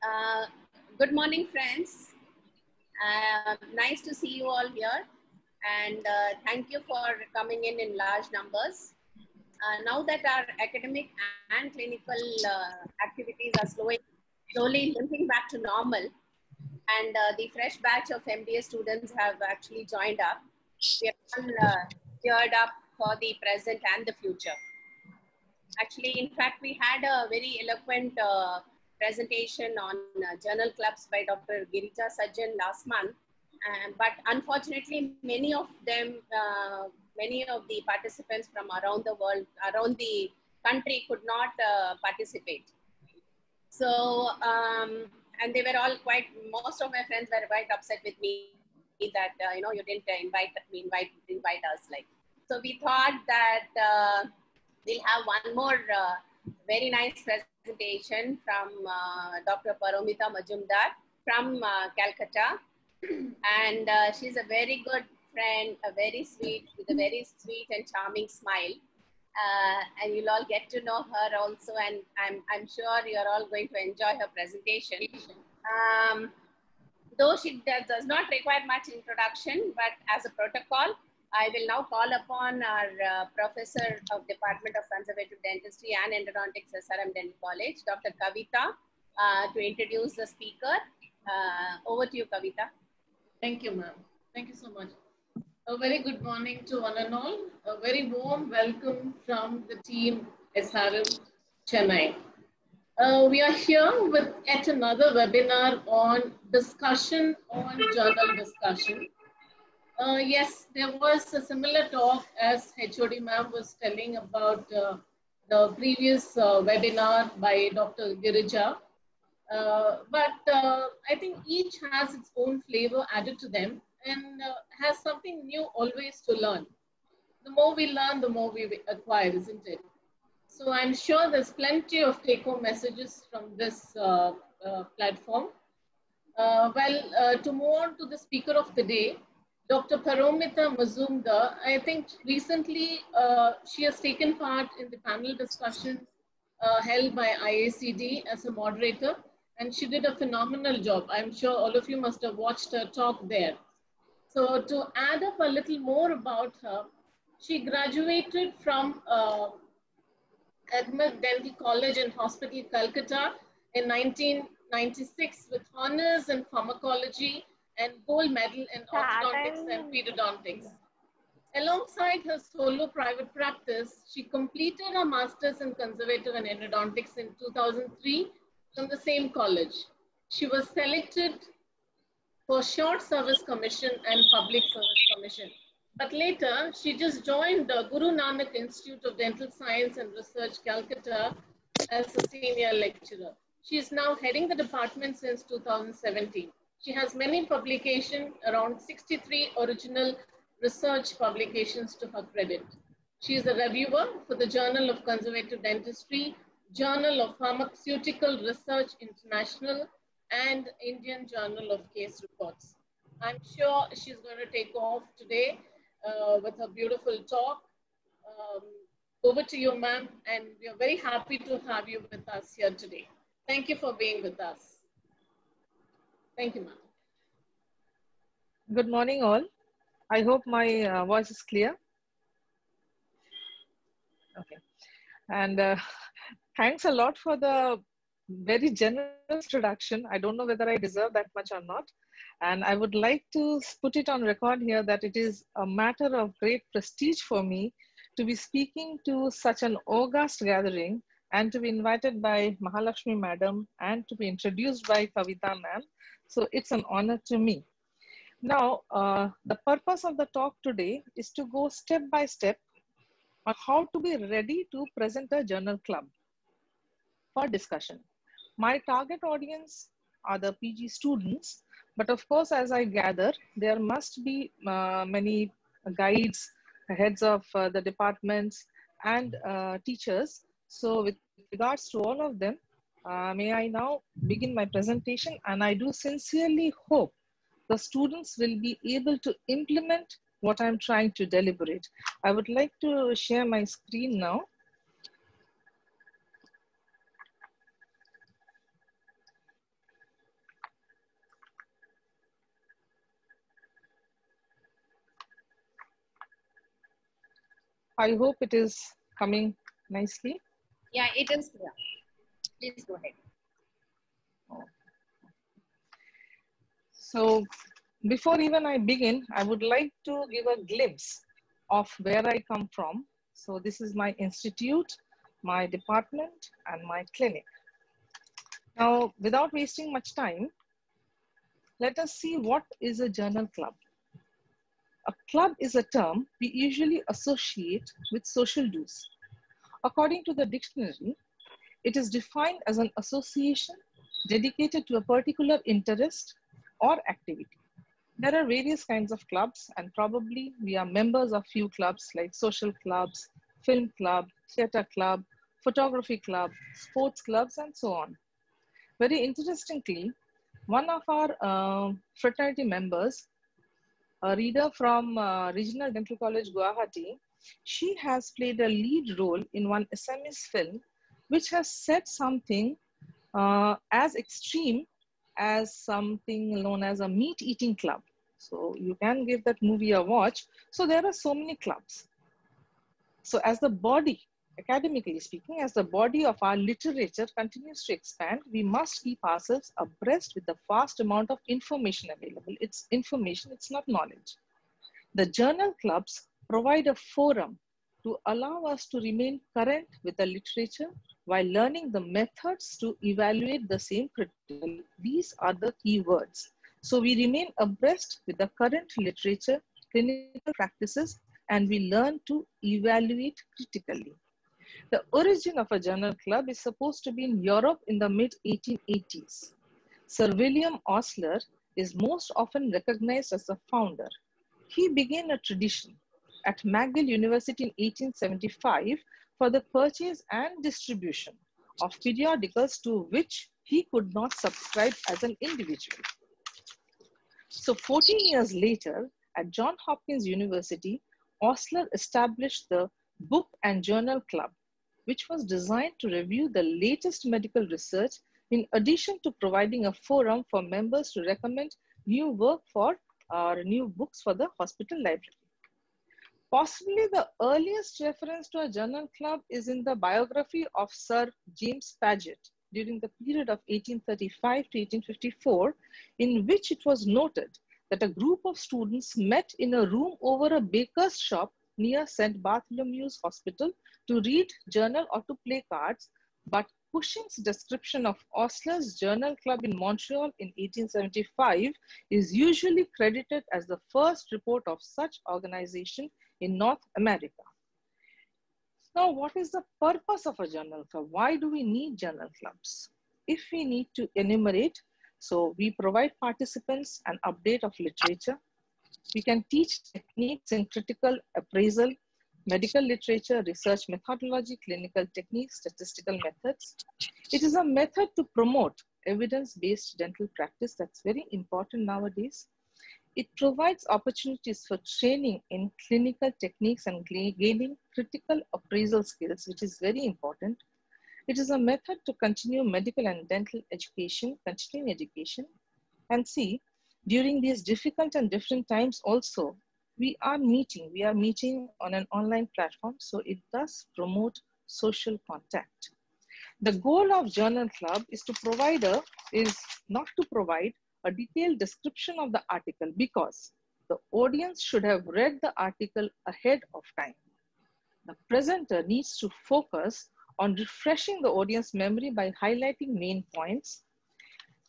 Uh, Good morning, friends. Nice to see you all here. And thank you for coming in large numbers. Now that our academic and clinical activities are slowly limping back to normal, and the fresh batch of MBA students have actually joined up, we are all geared up for the present and the future. Actually, in fact, we had a very eloquent presentation on journal clubs by Dr. Girija Sajjan last month. But unfortunately, many of the participants from around the world, around the country could not participate. So, and they were all most of my friends were quite upset with me that, you didn't invite us. So we thought that we'll have one more very nice presentation from Dr. Paromita Majumdar from Calcutta. And she's a very good friend, with a very sweet and charming smile. And you'll all get to know her also, and I'm sure you're all going to enjoy her presentation. Though she does not require much introduction, but as a protocol, I will now call upon our Professor of Department of Conservative Dentistry and Endodontics, SRM Dental College, Dr. Kavita, to introduce the speaker. Over to you, Kavita. Thank you, ma'am. Thank you so much. A very good morning to one and all. A very warm welcome from the team SRM Chennai. We are here with yet another webinar on discussion on journal discussion. Yes, there was a similar talk as HOD ma'am was telling about the previous webinar by Dr. Girija. But I think each has its own flavor added to them and has something new always to learn. The more we learn, the more we acquire, isn't it? So I'm sure there's plenty of take-home messages from this platform. To move on to the speaker of the day, Dr. Paromita Majumdar, I think recently she has taken part in the panel discussions held by IACD as a moderator, and she did a phenomenal job. I'm sure all of you must have watched her talk there. So to add up a little more about her, she graduated from Agmed Dental College and Hospital, Calcutta in 1996 with honors in pharmacology and gold medal in orthodontics and pedodontics. Alongside her solo private practice, she completed her master's in conservative and endodontics in 2003 from the same college. She was selected for short service commission and public service commission. But later, she just joined the Guru Nanak Institute of Dental Science and Research, Calcutta, as a senior lecturer. She is now heading the department since 2017. She has many publications, around 63 original research publications to her credit. She is a reviewer for the Journal of Conservative Dentistry, Journal of Pharmaceutical Research International, and Indian Journal of Case Reports. I'm sure she's going to take off today with a beautiful talk. Over to you, ma'am, and we are very happy to have you with us here today. Thank you for being with us. Thank you, ma'am. Good morning, all. I hope my voice is clear. Okay. And thanks a lot for the very generous introduction. I don't know whether I deserve that much or not. And I would like to put it on record here that it is a matter of great prestige for me to be speaking to such an august gathering and to be invited by Mahalakshmi Madam and to be introduced by Kavita Ma'am. So it's an honor to me. Now, the purpose of the talk today is to go step by step on how to be ready to present a journal club for discussion. My target audience are the PG students, but of course, as I gather, there must be many guides, heads of the departments and teachers. So with regards to all of them, may I now begin my presentation, and I do sincerely hope the students will be able to implement what I'm trying to deliberate. I would like to share my screen now. I hope it is coming nicely. Yeah, it is clear. Please go ahead. So before even I begin, I would like to give a glimpse of where I come from. So this is my institute, my department, and my clinic. Now, without wasting much time, let us see what is a journal club. A club is a term we usually associate with social dues. According to the dictionary, it is defined as an association dedicated to a particular interest or activity. There are various kinds of clubs, and probably we are members of few clubs like social clubs, film club, theater club, photography club, sports clubs, and so on. Very interestingly, one of our fraternity members, a reader from Regional Dental College, Guwahati, she has played a lead role in one Assamese film, which has said something as extreme as something known as a meat eating club. So you can give that movie a watch. So there are so many clubs. So as the body, academically speaking, as the body of our literature continues to expand, we must keep ourselves abreast with the vast amount of information available. It's information, it's not knowledge. The journal clubs provide a forum to allow us to remain current with the literature while learning the methods to evaluate the same critically. These are the key words. So we remain abreast with the current literature, clinical practices, and we learn to evaluate critically. The origin of a journal club is supposed to be in Europe in the mid-1880s. Sir William Osler is most often recognized as the founder. He began a tradition at McGill University in 1875 for the purchase and distribution of periodicals to which he could not subscribe as an individual. So 14 years later, at Johns Hopkins University, Osler established the Book and Journal Club, which was designed to review the latest medical research in addition to providing a forum for members to recommend new work for new books for the hospital library. Possibly the earliest reference to a journal club is in the biography of Sir James Paget during the period of 1835 to 1854, in which it was noted that a group of students met in a room over a baker's shop near St. Bartholomew's Hospital to read journal or to play cards, but Cushing's description of Osler's Journal Club in Montreal in 1875 is usually credited as the first report of such organization in North America. Now, what is the purpose of a journal club? Why do we need journal clubs? If we need to enumerate, so we provide participants an update of literature. We can teach techniques in critical appraisal, medical literature, research methodology, clinical techniques, statistical methods. It is a method to promote evidence-based dental practice. That's very important nowadays. It provides opportunities for training in clinical techniques and gaining critical appraisal skills, which is very important. It is a method to continue medical and dental education, continuing education. And see, during these difficult and different times also, we are meeting on an online platform, so it does promote social contact. The goal of Journal Club is not to provide a detailed description of the article, because the audience should have read the article ahead of time. The presenter needs to focus on refreshing the audience memory by highlighting main points,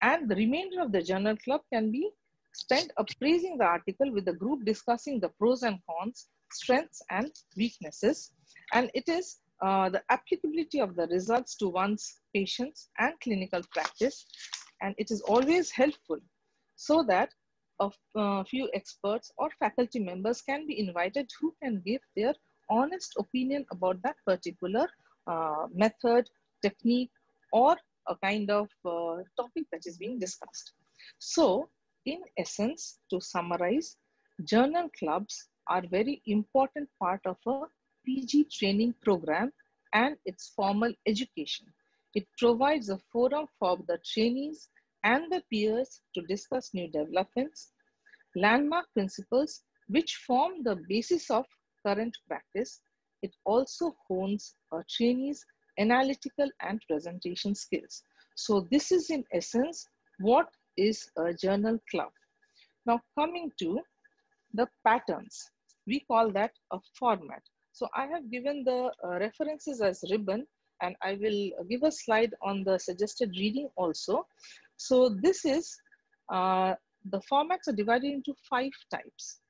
and the remainder of the Journal Club can be spent appraising the article with the group discussing the pros and cons, strengths and weaknesses, and it is the applicability of the results to one's patients and clinical practice. And it is always helpful so that a few experts or faculty members can be invited who can give their honest opinion about that particular method, technique, or a kind of topic that is being discussed. So in essence, to summarize, journal clubs are very important part of a PG training program and its formal education. It provides a forum for the trainees and the peers to discuss new developments, landmark principles which form the basis of current practice, it also hones a trainee's analytical and presentation skills. So this is in essence, what is a journal club? Now coming to the patterns, we call that a format. So I have given the references as ribbon, and I will give a slide on the suggested reading also. So this is, the formats are divided into 5 types.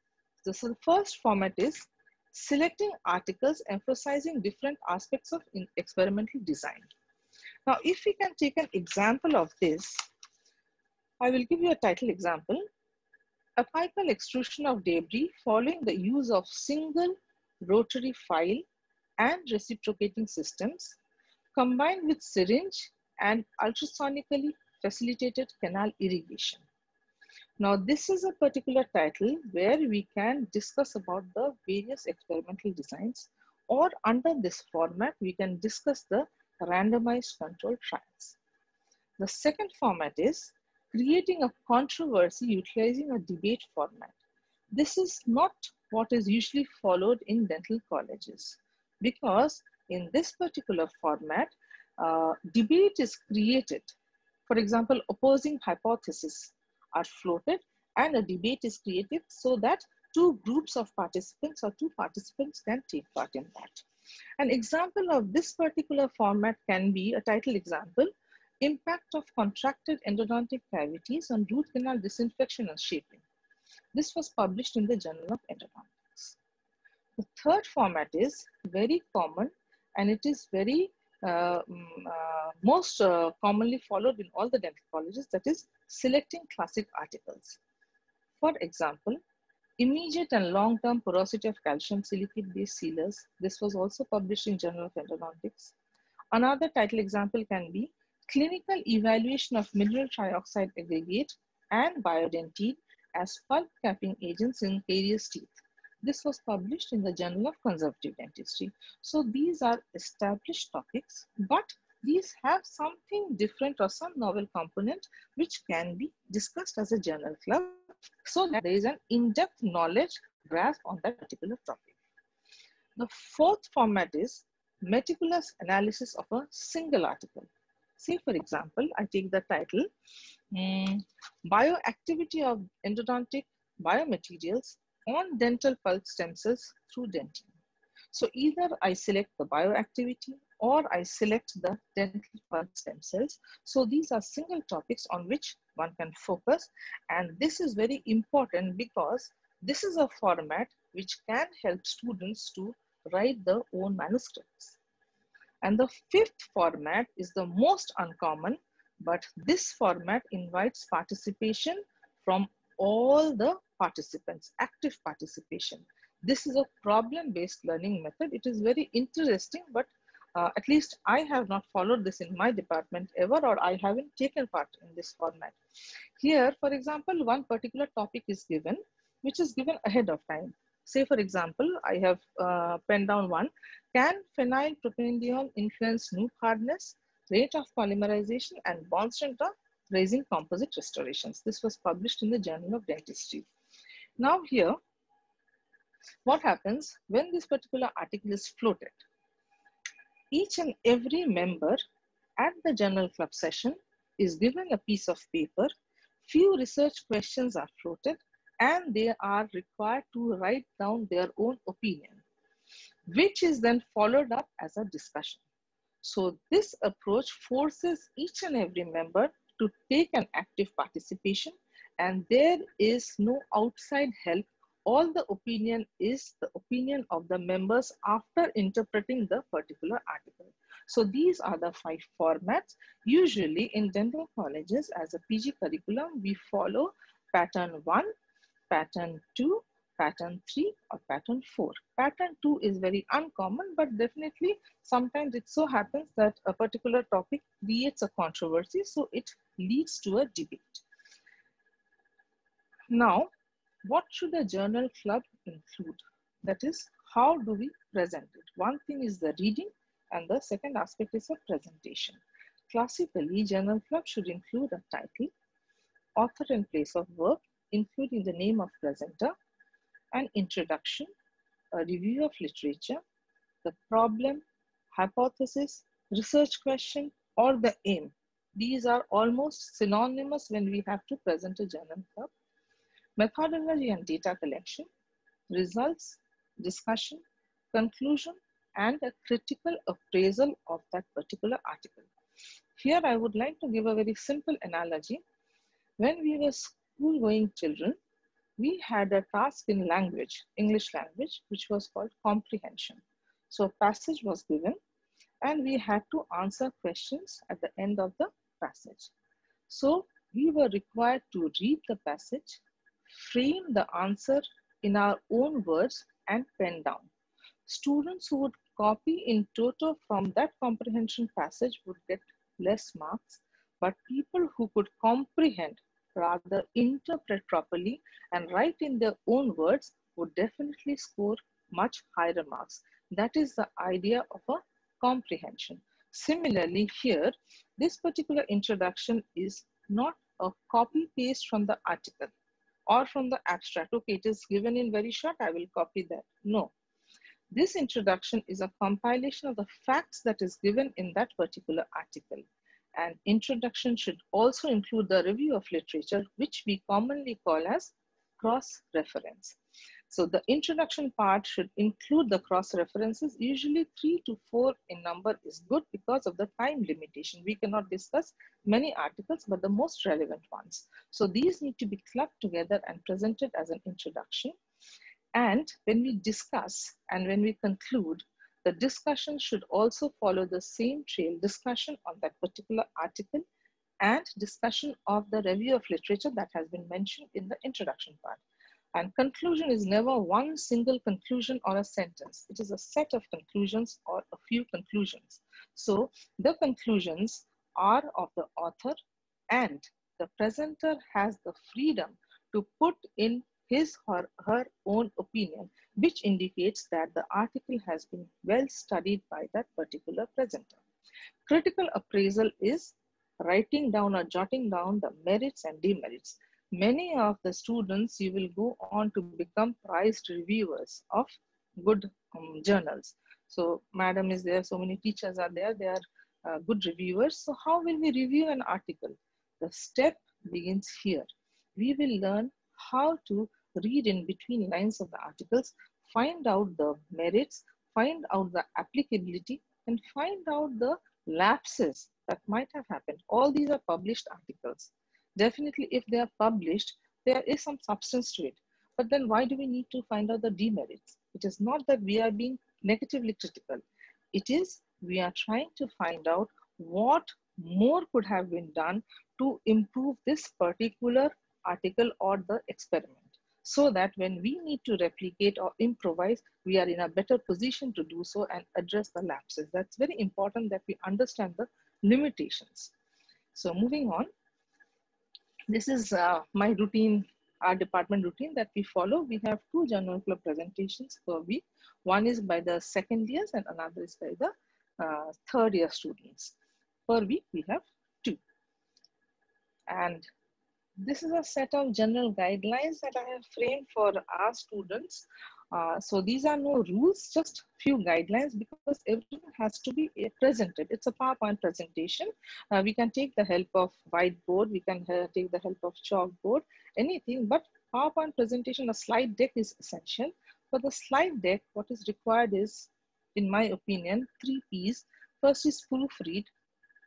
So the first format is selecting articles emphasizing different aspects of experimental design. Now, if we can take an example of this, I will give you a title example. Apical extrusion of debris following the use of single rotary file and reciprocating systems combined with syringe and ultrasonically facilitated canal irrigation. Now, this is a particular title where we can discuss about the various experimental designs, or under this format, we can discuss the randomized controlled trials. The second format is creating a controversy utilizing a debate format. This is not what is usually followed in dental colleges, because in this particular format, debate is created. For example, opposing hypotheses are floated and a debate is created so that 2 groups of participants or 2 participants can take part in that. An example of this particular format can be a title example, impact of contracted endodontic cavities on root canal disinfection and shaping. This was published in the Journal of Endodontics. The third format is very common, and it is very most commonly followed in all the dental colleges, that is selecting classic articles. For example, immediate and long-term porosity of calcium silicate-based sealers. This was also published in Journal of Endodontics. Another title example can be clinical evaluation of mineral trioxide aggregate and biodentine as pulp capping agents in caries teeth. This was published in the Journal of Conservative Dentistry. So these are established topics, but these have something different or some novel component which can be discussed as a journal club, so that there is an in-depth knowledge grasp on that particular topic. The fourth format is meticulous analysis of a single article. Say, for example, I take the title, Bioactivity of Endodontic Biomaterials on Dental Pulp Stem Cells through Dentine. So either I select the bioactivity or I select the dental pulp stem cells. So these are single topics on which one can focus. And this is very important because this is a format which can help students to write their own manuscripts. And the fifth format is the most uncommon, but this format invites participation from all the participants, active participation. This is a problem-based learning method. It is very interesting, but at least I have not followed this in my department ever, or I haven't taken part in this format. Here, for example, one particular topic is given, which is given ahead of time. Say, for example, I have penned down one. Can phenylpropanediol influence noob hardness, rate of polymerization, and bond strength of raising composite restorations? This was published in the Journal of Dentistry. Now here, what happens when this particular article is floated? Each and every member at the journal club session is given a piece of paper. Few research questions are floated, and they are required to write down their own opinion, which is then followed up as a discussion. So this approach forces each and every member to take an active participation, and there is no outside help. All the opinion is the opinion of the members after interpreting the particular article. So these are the 5 formats. Usually in dental colleges as a PG curriculum, we follow pattern 1, pattern 2, pattern 3, or pattern 4. Pattern 2 is very uncommon, but definitely sometimes it so happens that a particular topic creates a controversy, so it leads to a debate. Now, what should a journal club include? That is, how do we present it? One thing is the reading, and the second aspect is a presentation. Classically, journal club should include a title, author and place of work, including the name of presenter, an introduction, a review of literature, the problem, hypothesis, research question, or the aim. These are almost synonymous when we have to present a journal club. Methodology and data collection, results, discussion, conclusion, and a critical appraisal of that particular article. Here I would like to give a very simple analogy. When we were school-going children, we had a task in language, English language, which was called comprehension. So a passage was given and we had to answer questions at the end of the passage. So we were required to read the passage, frame the answer in our own words and pen down. Students who would copy in toto from that comprehension passage would get less marks, but people who could comprehend, rather interpret properly and write in their own words would definitely score much higher marks. That is the idea of a comprehension. Similarly here, this particular introduction is not a copy paste from the article or from the abstract. Okay, it is given in very short, I will copy that. No. This introduction is a compilation of the facts that is given in that particular article. And introduction should also include the review of literature, which we commonly call as cross-reference. So the introduction part should include the cross-references. Usually 3 to 4 in number is good because of the time limitation. We cannot discuss many articles, but the most relevant ones. So these need to be clubbed together and presented as an introduction. And when we discuss and when we conclude, the discussion should also follow the same trail, discussion on that particular article and discussion of the review of literature that has been mentioned in the introduction part. And conclusion is never one single conclusion or a sentence. It is a set of conclusions or a few conclusions. So the conclusions are of the author and the presenter has the freedom to put in his or her own opinion, which indicates that the article has been well studied by that particular presenter. Critical appraisal is writing down or jotting down the merits and demerits. Many of the students, you will go on to become prized reviewers of good journals. So madam is there, so many teachers are there, they are good reviewers. So how will we review an article? The step begins here. We will learn how to read in between lines of the articles, find out the merits, find out the applicability, and find out the lapses that might have happened. All these are published articles. Definitely, if they are published, there is some substance to it. But then why do we need to find out the demerits? It is not that we are being negatively critical. It is we are trying to find out what more could have been done to improve this particular article or the experiment, so that when we need to replicate or improvise, we are in a better position to do so and address the lapses. That's very important that we understand the limitations. So moving on, this is my routine, our department routine that we follow. We have 2 journal club presentations per week. One is by the second years and another is by the third year students. Per week, we have 2. And this is a set of general guidelines that I have framed for our students. So these are no rules, just few guidelines, because everything has to be presented. It's a PowerPoint presentation. We can take the help of whiteboard, we can take the help of chalkboard, anything, but PowerPoint presentation, a slide deck is essential. For the slide deck, what is required is, in my opinion, 3 P's. First is proofread,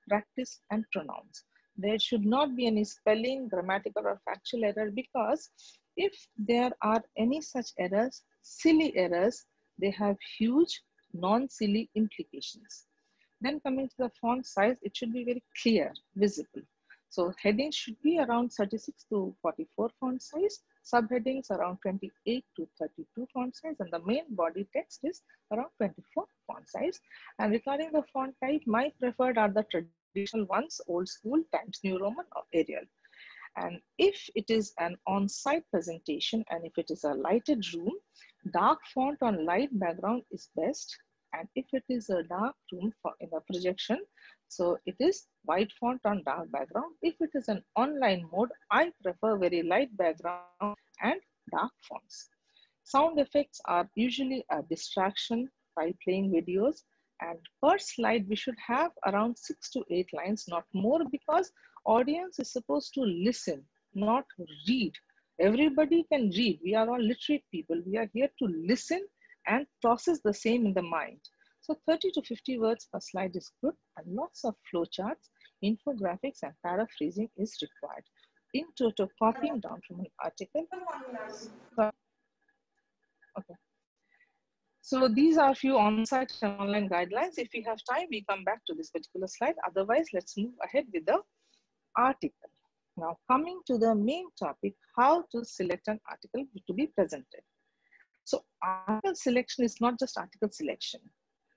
practice, and pronounce. There should not be any spelling, grammatical, or factual error, because if there are any such errors, silly errors, they have huge non-silly implications. Then coming to the font size, it should be very clear, visible. So headings should be around 36 to 44 font size, subheadings around 28 to 32 font size, and the main body text is around 24 font size. And regarding the font type, my preferred are the traditional ones, old school, Times New Roman, or Arial. And if it is an on-site presentation and if it is a lighted room, dark font on light background is best. And if it is a dark room in a projection, so it is white font on dark background. If it is an online mode, I prefer very light background and dark fonts. Sound effects are usually a distraction, 5 playing videos. And per slide, we should have around 6 to 8 lines, not more, because audience is supposed to listen, not read. Everybody can read. We are all literate people. We are here to listen and process the same in the mind. So 30 to 50 words per slide is good, and lots of flowcharts, infographics, and paraphrasing is required. In total, copying down from an article. Okay. So these are a few on-site and online guidelines. If we have time, we come back to this particular slide. Otherwise, let's move ahead with the article. Now, coming to the main topic, how to select an article to be presented. So article selection is not just article selection.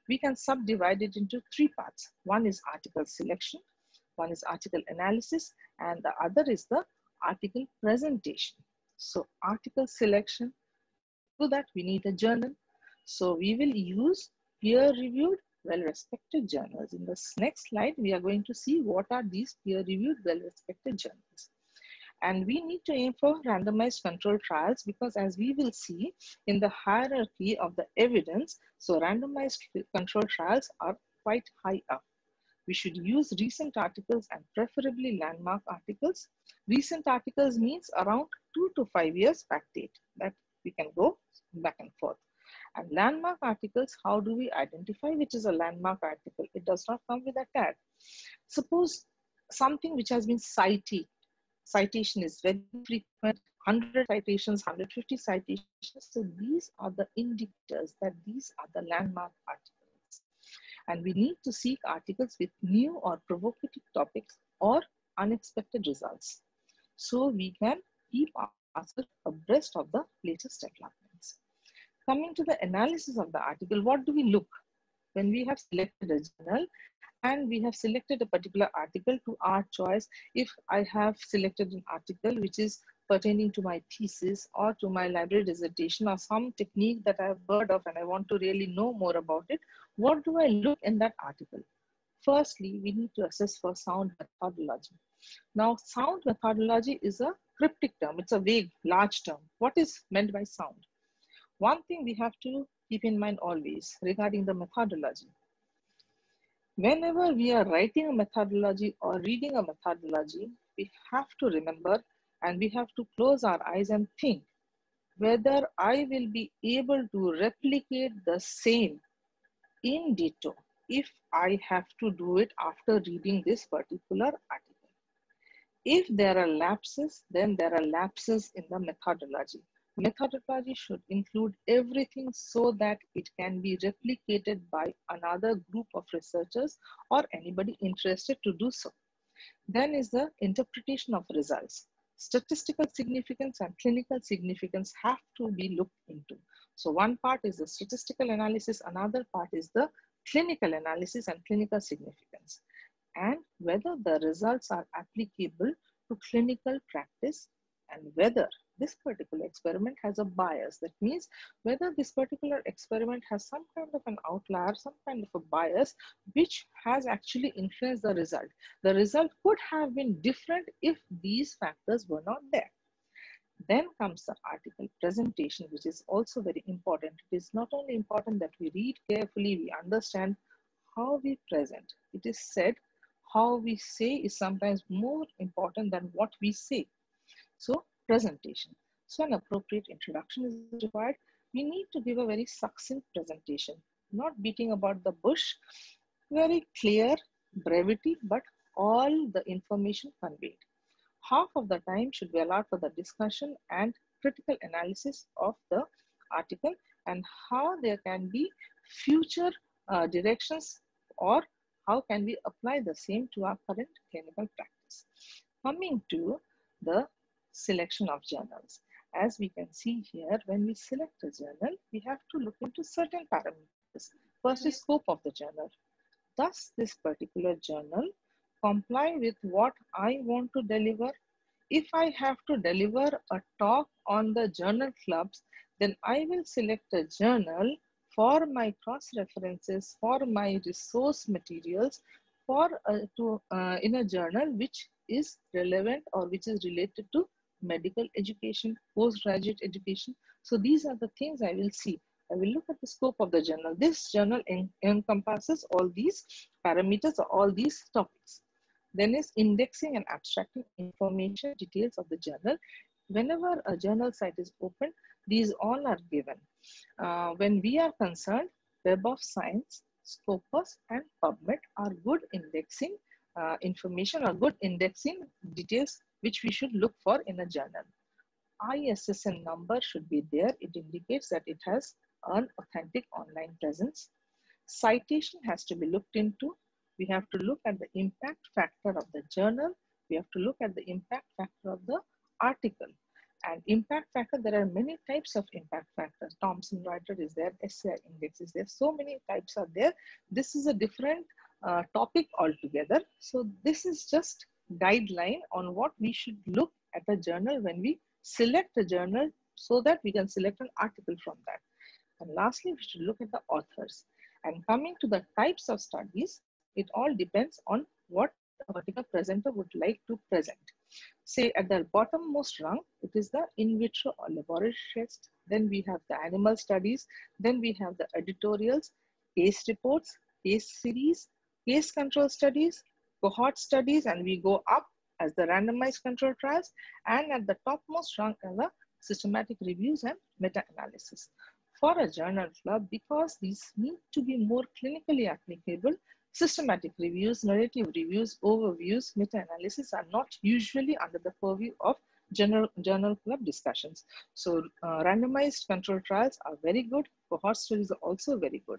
We can subdivide it into 3 parts. One is article selection, one is article analysis, and the other is the article presentation. So article selection, to that we need a journal. So we will use peer-reviewed, well-respected journals. In this next slide, we are going to see what are these peer-reviewed, well-respected journals. And we need to aim for randomized control trials, because as we will see in the hierarchy of the evidence, so randomized control trials are quite high up. We should use recent articles and preferably landmark articles. Recent articles means around 2 to 5 years backdate, that we can go back and forth. And landmark articles, how do we identify which is a landmark article? It does not come with a tag. Suppose something which has been cited. Citation is very frequent, 100 citations, 150 citations. So these are the indicators that these are the landmark articles. And we need to seek articles with new or provocative topics or unexpected results, so we can keep ourselves abreast of the latest developments. Coming to the analysis of the article, what do we look when we have selected a journal and we have selected a particular article to our choice? If I have selected an article which is pertaining to my thesis or to my library dissertation or some technique that I've heard of and I want to really know more about it, what do I look in that article? Firstly, we need to assess for sound methodology. Now, sound methodology is a cryptic term. It's a vague, large term. What is meant by sound? One thing we have to keep in mind always regarding the methodology. Whenever we are writing a methodology or reading a methodology, we have to remember and we have to close our eyes and think whether I will be able to replicate the same in ditto if I have to do it after reading this particular article. If there are lapses, then there are lapses in the methodology. Methodology should include everything so that it can be replicated by another group of researchers or anybody interested to do so. Then is the interpretation of results. Statistical significance and clinical significance have to be looked into. So one part is the statistical analysis, another part is the clinical analysis and clinical significance, and whether the results are applicable to clinical practice and whether this particular experiment has a bias. That means whether this particular experiment has some kind of an outlier, some kind of a bias, which has actually influenced the result. The result could have been different if these factors were not there. Then comes the article presentation, which is also very important. It is not only important that we read carefully, we understand how we present. It is said, how we say is sometimes more important than what we say. So presentation. So an appropriate introduction is required. We need to give a very succinct presentation, not beating about the bush, very clear, brevity, but all the information conveyed. Half of the time should be allowed for the discussion and critical analysis of the article and how there can be future directions or how can we apply the same to our current clinical practice. Coming to the selection of journals. As we can see here, when we select a journal, we have to look into certain parameters. First is scope of the journal. Does this particular journal comply with what I want to deliver? If I have to deliver a talk on the journal clubs, then I will select a journal for my cross-references, for my resource materials, in a journal which is relevant or which is related to medical education, postgraduate education. So these are the things I will see. I will look at the scope of the journal. This journal encompasses all these parameters, all these topics. Then is indexing and abstracting information details of the journal. Whenever a journal site is open, these all are given. When we are concerned, Web of Science, Scopus, and PubMed are good indexing information or good indexing details which we should look for in a journal. ISSN number should be there. It indicates that it has an authentic online presence. Citation has to be looked into. We have to look at the impact factor of the journal. We have to look at the impact factor of the article. And impact factor, there are many types of impact factors. Thomson-Reuters is there, SCI index is there. So many types are there. This is a different topic altogether. So this is just guideline on what we should look at a journal when we select a journal so that we can select an article from that. And lastly, we should look at the authors. And coming to the types of studies, it all depends on what a particular presenter would like to present. Say at the bottommost rung, it is the in vitro or laboratory test. Then we have the animal studies. Then we have the editorials, case reports, case series, case control studies, cohort studies, and we go up as the randomized control trials. And at the topmost rung are the systematic reviews and meta-analysis. For a journal club, because these need to be more clinically applicable, systematic reviews, narrative reviews, overviews, meta-analysis are not usually under the purview of journal club discussions. So randomized control trials are very good. Cohort studies are also very good.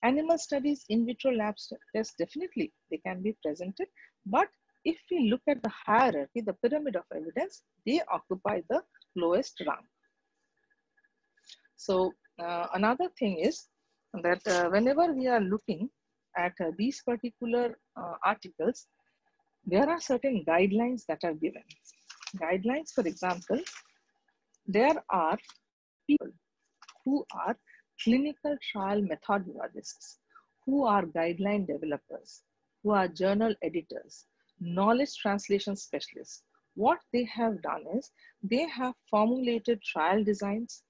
Animal studies, in vitro lab tests, definitely they can be presented. But if we look at the hierarchy, the pyramid of evidence, they occupy the lowest rung. So another thing is that whenever we are looking at these particular articles, there are certain guidelines that are given. Guidelines, for example, there are people who are clinical trial methodologists, who are guideline developers, who are journal editors, knowledge translation specialists. What they have done is they have formulated trial designs.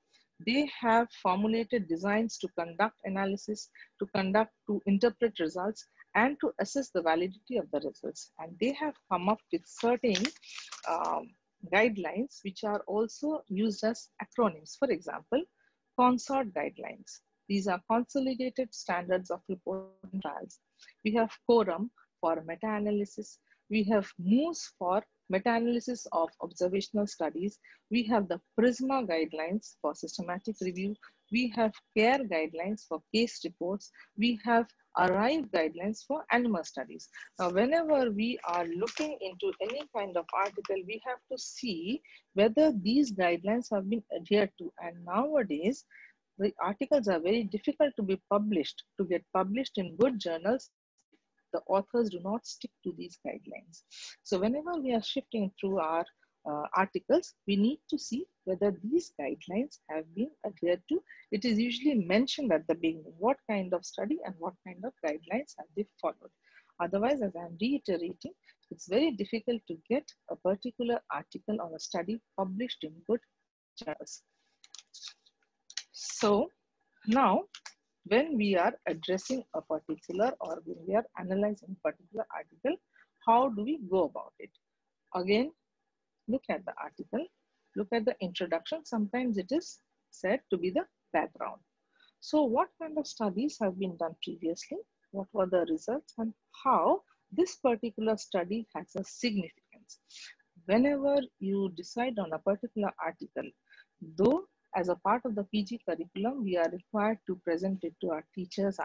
They have formulated designs to conduct analysis, to interpret results, and to assess the validity of the results. And they have come up with certain guidelines which are also used as acronyms. For example, CONSORT guidelines. These are consolidated standards of reporting trials. We have Quorum for meta-analysis. We have MOOS for meta-analysis of observational studies. We have the PRISMA guidelines for systematic review. We have CARE guidelines for case reports. We have ARRIVE guidelines for animal studies. Now, whenever we are looking into any kind of article, we have to see whether these guidelines have been adhered to. And nowadays, the articles are very difficult to be published, to get published in good journals. The authors do not stick to these guidelines. So whenever we are shifting through our articles, we need to see whether these guidelines have been adhered to. It is usually mentioned at the beginning, what kind of study and what kind of guidelines have they followed. Otherwise, as I'm reiterating, it's very difficult to get a particular article or a study published in good journals. So now, when we are addressing a particular or when we are analyzing a particular article, how do we go about it? Again, look at the article, look at the introduction. Sometimes it is said to be the background. So what kind of studies have been done previously? What were the results and how this particular study has a significance? Whenever you decide on a particular article, though as a part of the PG curriculum, we are required to present it to our teachers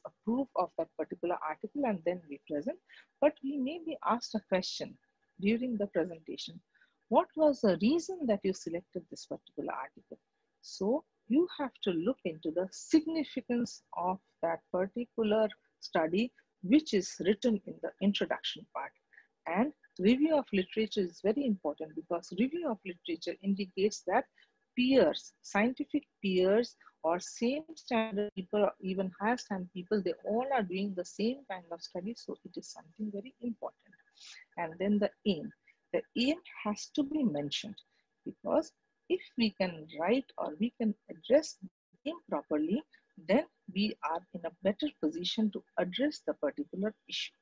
approve of that particular article and then we present. But we may be asked a question during the presentation. What was the reason that you selected this particular article? So you have to look into the significance of that particular study, which is written in the introduction part. And review of literature is very important because review of literature indicates that peers, scientific peers or same standard people or even higher standard people, they all are doing the same kind of study. So it is something very important. And then the aim has to be mentioned because if we can write or we can address name properly, then we are in a better position to address the particular issue.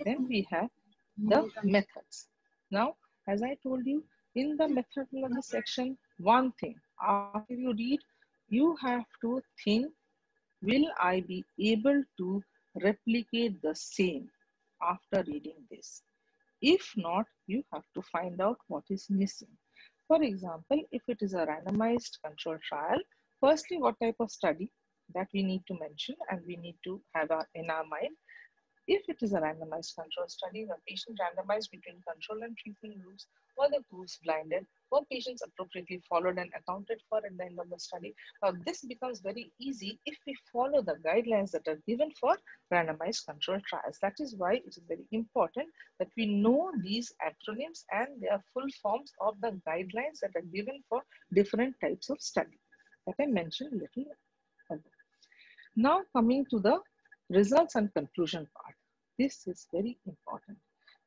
Then we have the methods. Now, as I told you, in the methodology section, one thing, after you read, you have to think, will I be able to replicate the same after reading this? If not, you have to find out what is missing. For example, if it is a randomized control trial, firstly, what type of study that we need to mention and we need to have in our mind. If it is a randomized control study, the patient randomized between control and treatment groups, were the groups blinded, were patients appropriately followed and accounted for at the end of the study. Now, this becomes very easy if we follow the guidelines that are given for randomized control trials. That is why it is very important that we know these acronyms and their full forms of the guidelines that are given for different types of study that I mentioned a little ago. Now, coming to the results and conclusion part. This is very important.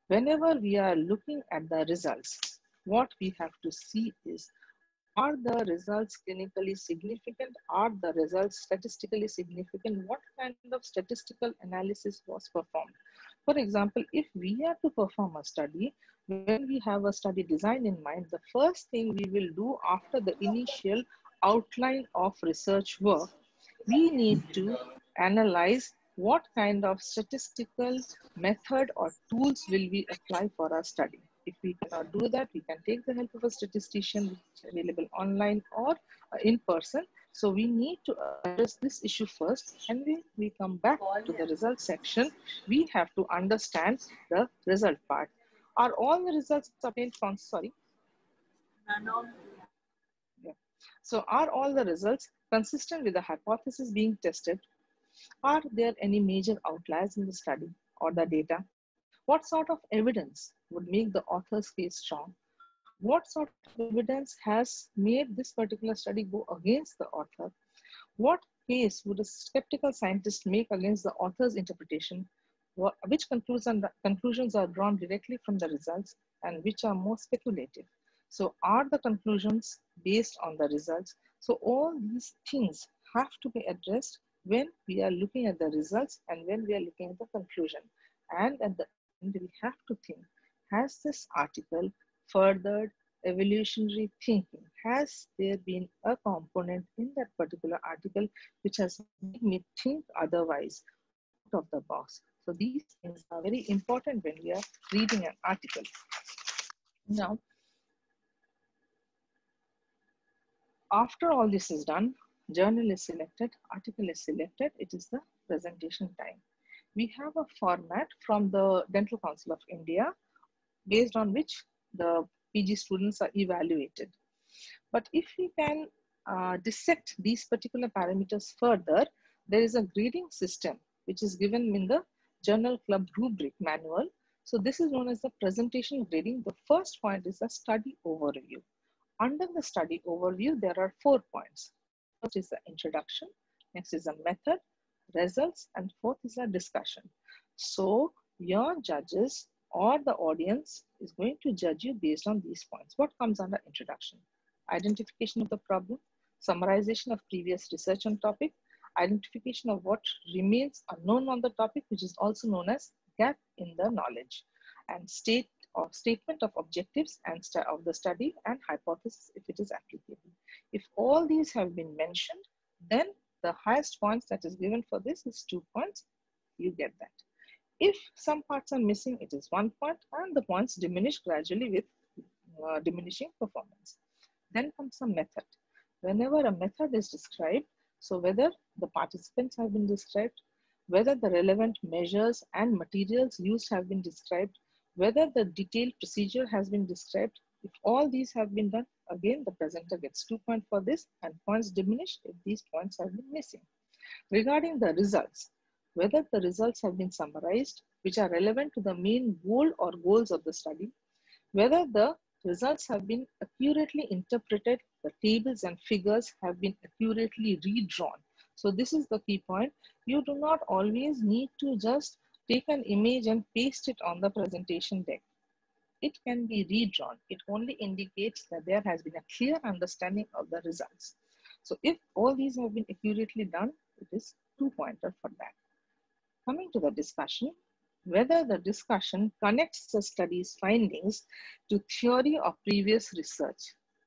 Whenever we are looking at the results, what we have to see is, are the results clinically significant? Are the results statistically significant? What kind of statistical analysis was performed? For example, if we are to perform a study, when we have a study design in mind, the first thing we will do after the initial outline of research work, we need to analyze what kind of statistical method or tools will we apply for our study. If we cannot do that, we can take the help of a statistician, which is available online or in person. So we need to address this issue first, and we come back to the result section. We have to understand the result part. Are all the results obtained from, sorry? Yeah. So are all the results consistent with the hypothesis being tested? Are there any major outliers in the study or the data? What sort of evidence would make the author's case strong? What sort of evidence has made this particular study go against the author? What case would a skeptical scientist make against the author's interpretation? Which conclusions are drawn directly from the results and which are more speculative? So are the conclusions based on the results? So all these things have to be addressed when we are looking at the results and when we are looking at the conclusion. And at the end, we have to think, has this article furthered evolutionary thinking? Has there been a component in that particular article which has made me think otherwise, out of the box? So these things are very important when we are reading an article. Now, after all this is done, journal is selected, article is selected, it is the presentation time. We have a format from the Dental Council of India based on which the PG students are evaluated. But if we can dissect these particular parameters further, there is a grading system which is given in the Journal Club rubric manual. So this is known as the presentation grading. The first point is a study overview. Under the study overview, there are 4 points. First is the introduction, next is a method, results, and fourth is a discussion. So your judges or the audience is going to judge you based on these points. What comes under introduction? Identification of the problem, summarization of previous research on topic, identification of what remains unknown on the topic, which is also known as gap in the knowledge, and statement of objectives and of the study and hypothesis if it is applicable. If all these have been mentioned, then the highest points that is given for this is 2 points. You get that. If some parts are missing, it is 1 point, and the points diminish gradually with diminishing performance. Then comes a method. Whenever a method is described, so whether the participants have been described, whether the relevant measures and materials used have been described, whether the detailed procedure has been described, if all these have been done, again, the presenter gets 2 points for this, and points diminish if these points have been missing. Regarding the results, whether the results have been summarized, which are relevant to the main goal or goals of the study, whether the results have been accurately interpreted, the tables and figures have been accurately redrawn. So this is the key point. You do not always need to just take an image and paste it on the presentation deck. It can be redrawn. It only indicates that there has been a clear understanding of the results. So if all these have been accurately done, it is 2-pointer for that. Coming to the discussion, whether the discussion connects the study's findings to theory or previous research.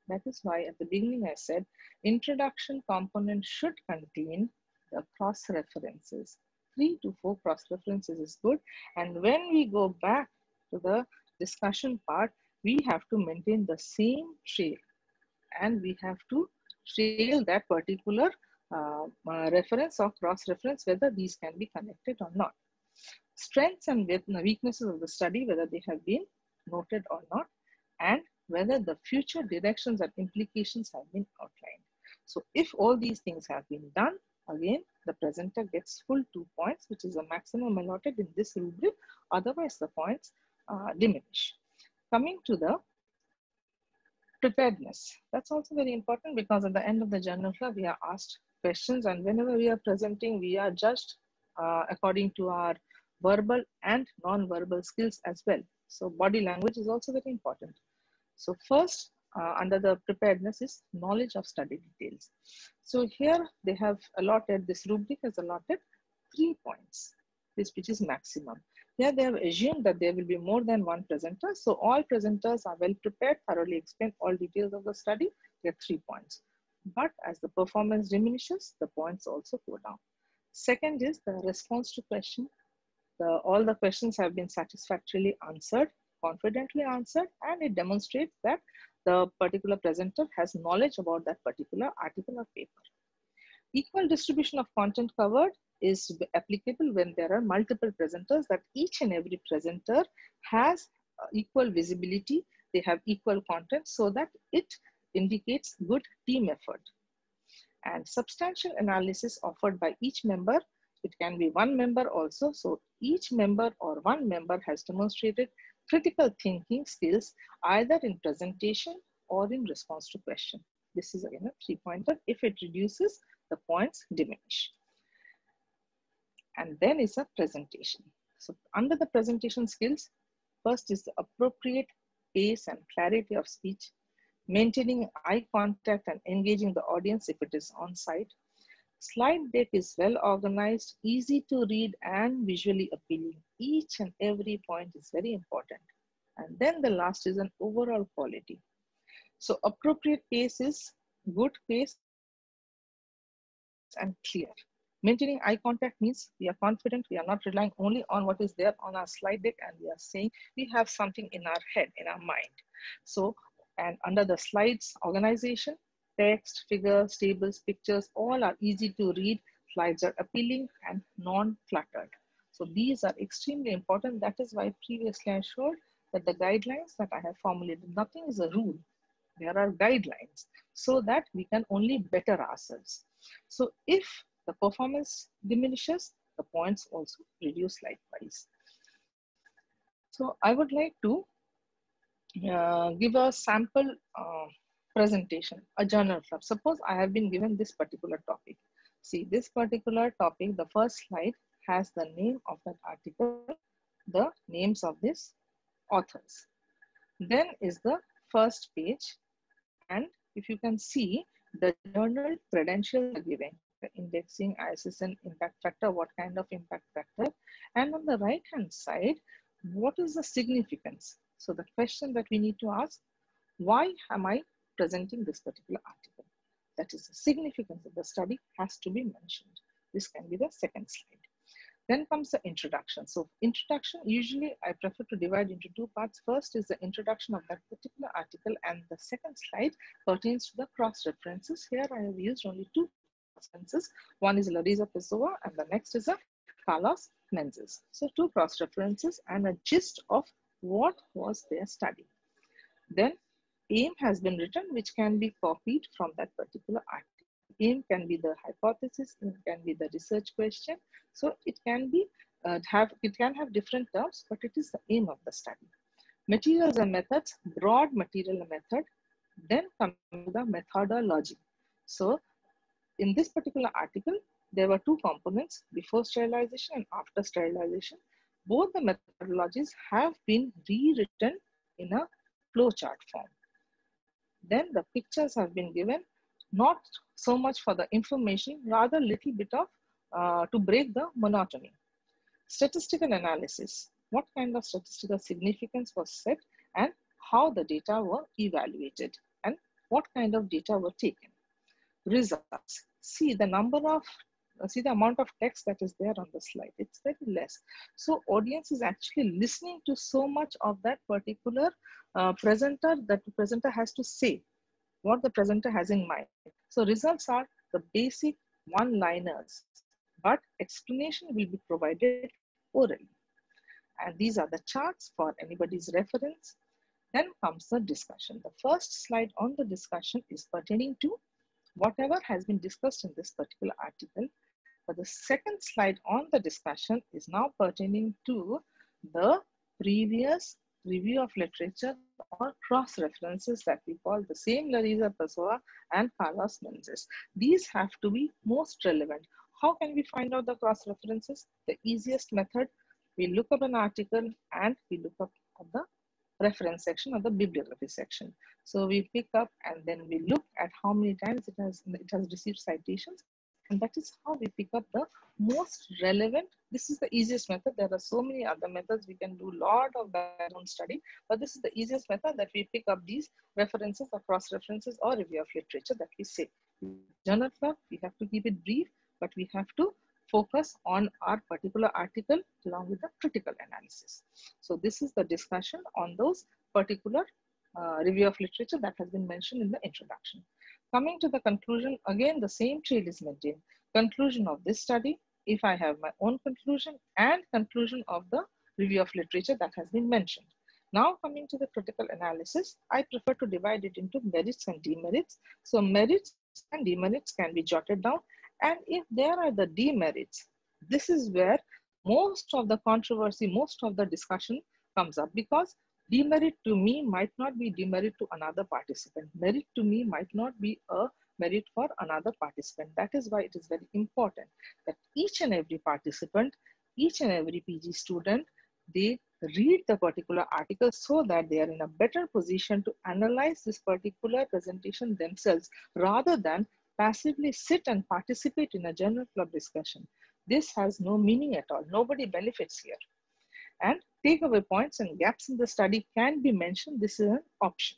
That is why at the beginning I said, introduction component should contain the cross-references. 3 to 4 cross-references is good. And when we go back to the discussion part, we have to maintain the same trail. And we have to trail that particular reference or cross-reference, whether these can be connected or not. Strengths and weaknesses of the study, whether they have been noted or not, and whether the future directions and implications have been outlined. So if all these things have been done, again, the presenter gets full 2 points, which is the maximum allotted in this rubric. Otherwise, the points diminish. Coming to the preparedness. That's also very important, because at the end of the journal club, we are asked questions, and whenever we are presenting, we are judged according to our verbal and non-verbal skills as well. So body language is also very important. So first, under the preparedness is knowledge of study details. So here they have allotted, this rubric has allotted 3 points, this which is maximum. Here they have assumed that there will be more than one presenter. So all presenters are well prepared, thoroughly explain all details of the study, get 3 points. But as the performance diminishes, the points also go down. Second is the response to question. All the questions have been satisfactorily answered, confidently answered, and it demonstrates that the particular presenter has knowledge about that particular article or paper. Equal distribution of content covered is applicable when there are multiple presenters, that each and every presenter has equal visibility, they have equal content, so that it indicates good team effort. And substantial analysis offered by each member, it can be one member also, so each member or one member has demonstrated critical thinking skills either in presentation or in response to question. This is again a 3-pointer. If it reduces, the points diminish. And then is a presentation. So under the presentation skills, first is the appropriate pace and clarity of speech, maintaining eye contact and engaging the audience if it is on site. Slide deck is well organized, easy to read and visually appealing. Each and every point is very important. And then the last is an overall quality. So appropriate pace is good pace and clear. Maintaining eye contact means we are confident, we are not relying only on what is there on our slide deck, and we are saying we have something in our head, in our mind. So, and under the slides organization, text, figures, tables, pictures, all are easy to read. Slides are appealing and non-cluttered. So these are extremely important. That is why previously I showed that the guidelines that I have formulated, nothing is a rule. There are guidelines so that we can only better ourselves. So if the performance diminishes, the points also reduce likewise. So I would like to give a sample presentation, a journal club. Suppose I have been given this particular topic. See, this particular topic, the first slide has the name of that article, the names of these authors. Then is the first page, and if you can see, the journal credentials are given, the indexing, ISSN, impact factor, what kind of impact factor, and on the right hand side, what is the significance? So the question that we need to ask, why am I presenting this particular article? That is the significance of the study has to be mentioned. This can be the second slide. Then comes the introduction. So introduction, usually I prefer to divide into 2 parts. First is the introduction of that particular article, and the second slide pertains to the cross-references. Here I have used only 2 references. One is Larissa Pessoa and the next is a Carlos Menzies. So 2 cross-references and a gist of what was their study. Then aim has been written, which can be copied from that particular article. Aim can be the hypothesis, it can be the research question. So it can be it can have different terms, but it is the aim of the study. Materials and methods, broad material and method. Then comes the methodology. So in this particular article, there were 2 components, before sterilization and after sterilization. Both the methodologies have been rewritten in a flowchart form. Then the pictures have been given not so much for the information, rather a little bit of to break the monotony. Statistical analysis. What kind of statistical significance was set and how the data were evaluated and what kind of data were taken. Results. See the amount of text that is there on the slide. It's very less. So audience is actually listening to so much of that particular presenter that the presenter has to say, what the presenter has in mind. So results are the basic one-liners, but explanation will be provided orally. And these are the charts for anybody's reference. Then comes the discussion. The first slide on the discussion is pertaining to whatever has been discussed in this particular article. But the second slide on the discussion is now pertaining to the previous review of literature or cross-references that we call the same Larissa Pessoa and Carlos Menzies. These have to be most relevant. How can we find out the cross-references? The easiest method, we look up an article and we look up at the reference section or the bibliography section. So we pick up and then we look at how many times it has received citations, and that is how we pick up the most relevant. This is the easiest method. There are so many other methods. We can do a lot of background study, but this is the easiest method that we pick up these references or cross-references or review of literature that we say. Journal club, we have to keep it brief, but we have to focus on our particular article along with the critical analysis. So this is the discussion on those particular review of literature that has been mentioned in the introduction. Coming to the conclusion, again, the same trail is maintained. Conclusion of this study, if I have my own conclusion, and conclusion of the review of literature that has been mentioned. Now coming to the critical analysis, I prefer to divide it into merits and demerits. So merits and demerits can be jotted down. And if there are the demerits, this is where most of the controversy, most of the discussion comes up, because demerit to me might not be demerit to another participant. Merit to me might not be a merit for another participant. That is why it is very important that each and every participant, each and every PG student, they read the particular article so that they are in a better position to analyze this particular presentation themselves, rather than passively sit and participate in a journal club discussion. This has no meaning at all. Nobody benefits here. And takeaway points and gaps in the study can be mentioned. This is an option.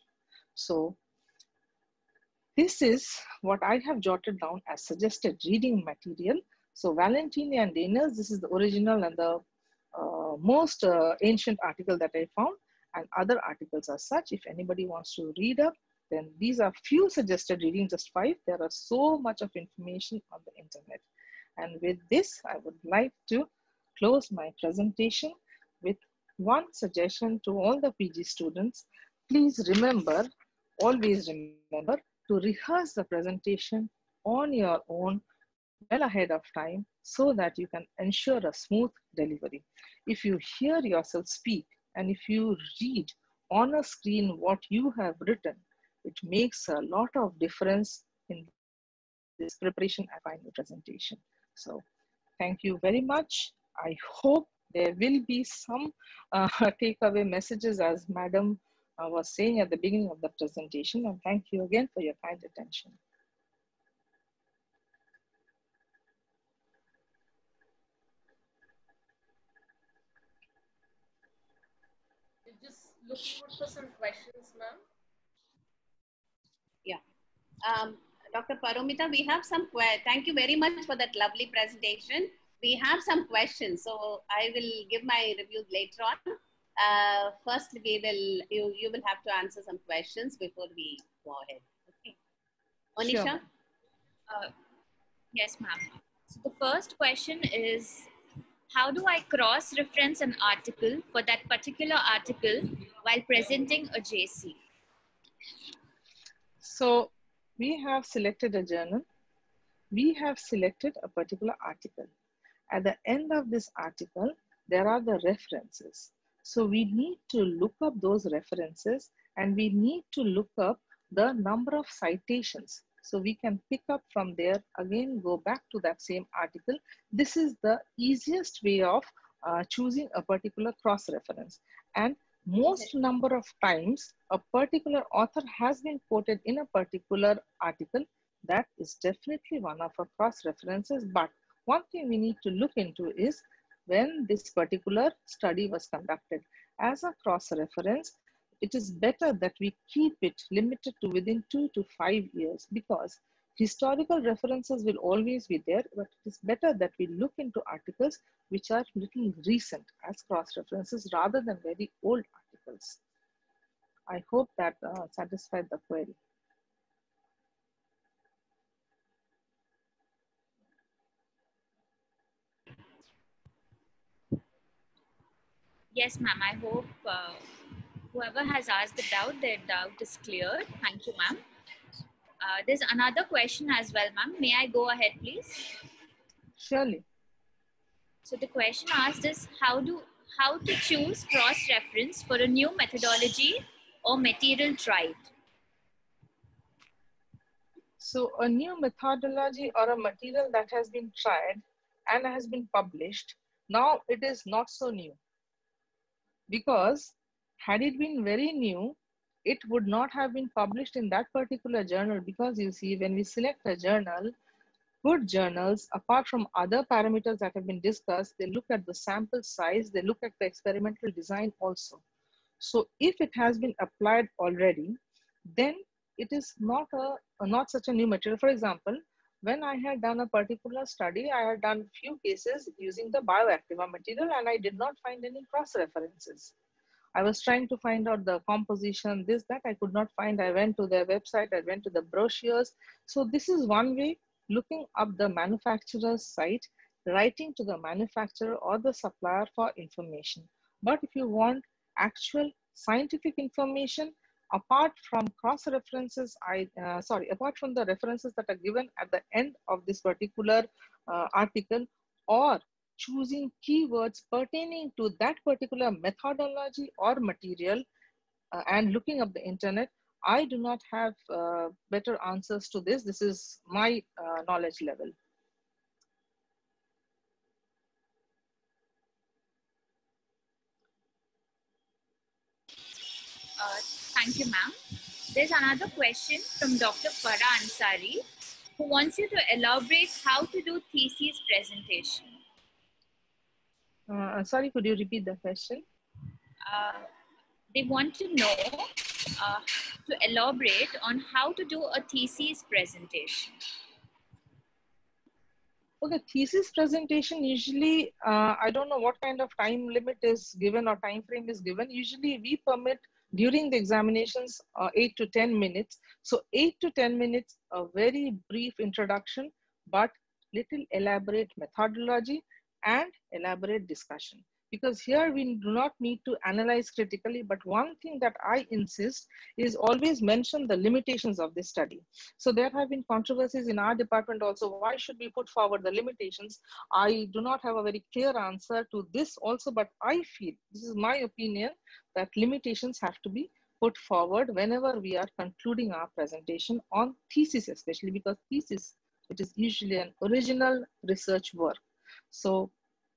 So this is what I have jotted down as suggested reading material. So Valentini and Daniels, this is the original and the most ancient article that I found, and other articles are such. If anybody wants to read up, then these are few suggested reading, just 5. There are so much of information on the internet. And with this, I would like to close my presentation with one suggestion to all the PG students. Please remember, always remember to rehearse the presentation on your own well ahead of time so that you can ensure a smooth delivery. If you hear yourself speak and if you read on a screen what you have written, it makes a lot of difference in this preparation and final presentation. So thank you very much. I hope there will be some takeaway messages, as Madam was saying at the beginning of the presentation. And thank you again for your kind attention. Just look forward for some questions, ma'am. Yeah. Dr. Paromita, we have some, thank you very much for that lovely presentation. We have some questions, so I will give my review later on. First, you will have to answer some questions before we go ahead. Okay. Onisha? Sure. Yes, ma'am. So the first question is, how do I cross-reference an article for that particular article while presenting a JC? So we have selected a journal. We have selected a particular article. At the end of this article, there are the references. So we need to look up those references, and we need to look up the number of citations. So we can pick up from there, again, go back to that same article. This is the easiest way of choosing a particular cross-reference. And most number of times, a particular author has been quoted in a particular article. That is definitely one of our cross references. But one thing we need to look into is when this particular study was conducted. As a cross reference, it is better that we keep it limited to within 2 to 5 years, because historical references will always be there, but it is better that we look into articles which are little recent as cross references rather than very old articles. I hope that satisfied the query. Yes, ma'am. I hope whoever has asked the doubt, their doubt is cleared. Thank you, ma'am. There's another question as well, ma'am. May I go ahead, please? Surely. So the question asked is how to choose cross-reference for a new methodology or material tried. So a new methodology or a material that has been tried and has been published, now it is not so new, because had it been very new, it would not have been published in that particular journal. Because you see, when we select a journal, good journals, apart from other parameters that have been discussed, they look at the sample size, they look at the experimental design also. So if it has been applied already, then it is not such a new material. For example, when I had done a particular study, I had done few cases using the bioactiva material and I did not find any cross references. I was trying to find out the composition, this, that, I could not find. I went to their website, I went to the brochures. So this is one way, looking up the manufacturer's site, writing to the manufacturer or the supplier for information. But if you want actual scientific information, apart from cross references, apart from the references that are given at the end of this particular article, or choosing keywords pertaining to that particular methodology or material and looking up the internet, I do not have better answers to this. This is my knowledge level. Thank you, ma'am. There's another question from Dr. Farah Ansari, who wants you to elaborate how to do thesis presentation. Sorry, could you repeat the question? They want to know to elaborate on how to do a thesis presentation. Okay, thesis presentation usually, I don't know what kind of time limit is given or time frame is given. Usually we permit during the examinations 8 to 10 minutes. So 8 to 10 minutes, a very brief introduction, but little elaborate methodology and elaborate discussion. Because here we do not need to analyze critically, but one thing that I insist is always mention the limitations of this study. So there have been controversies in our department also. Why should we put forward the limitations? I do not have a very clear answer to this also, but I feel, this is my opinion, that limitations have to be put forward whenever we are concluding our presentation on thesis, especially because thesis, it is usually an original research work. So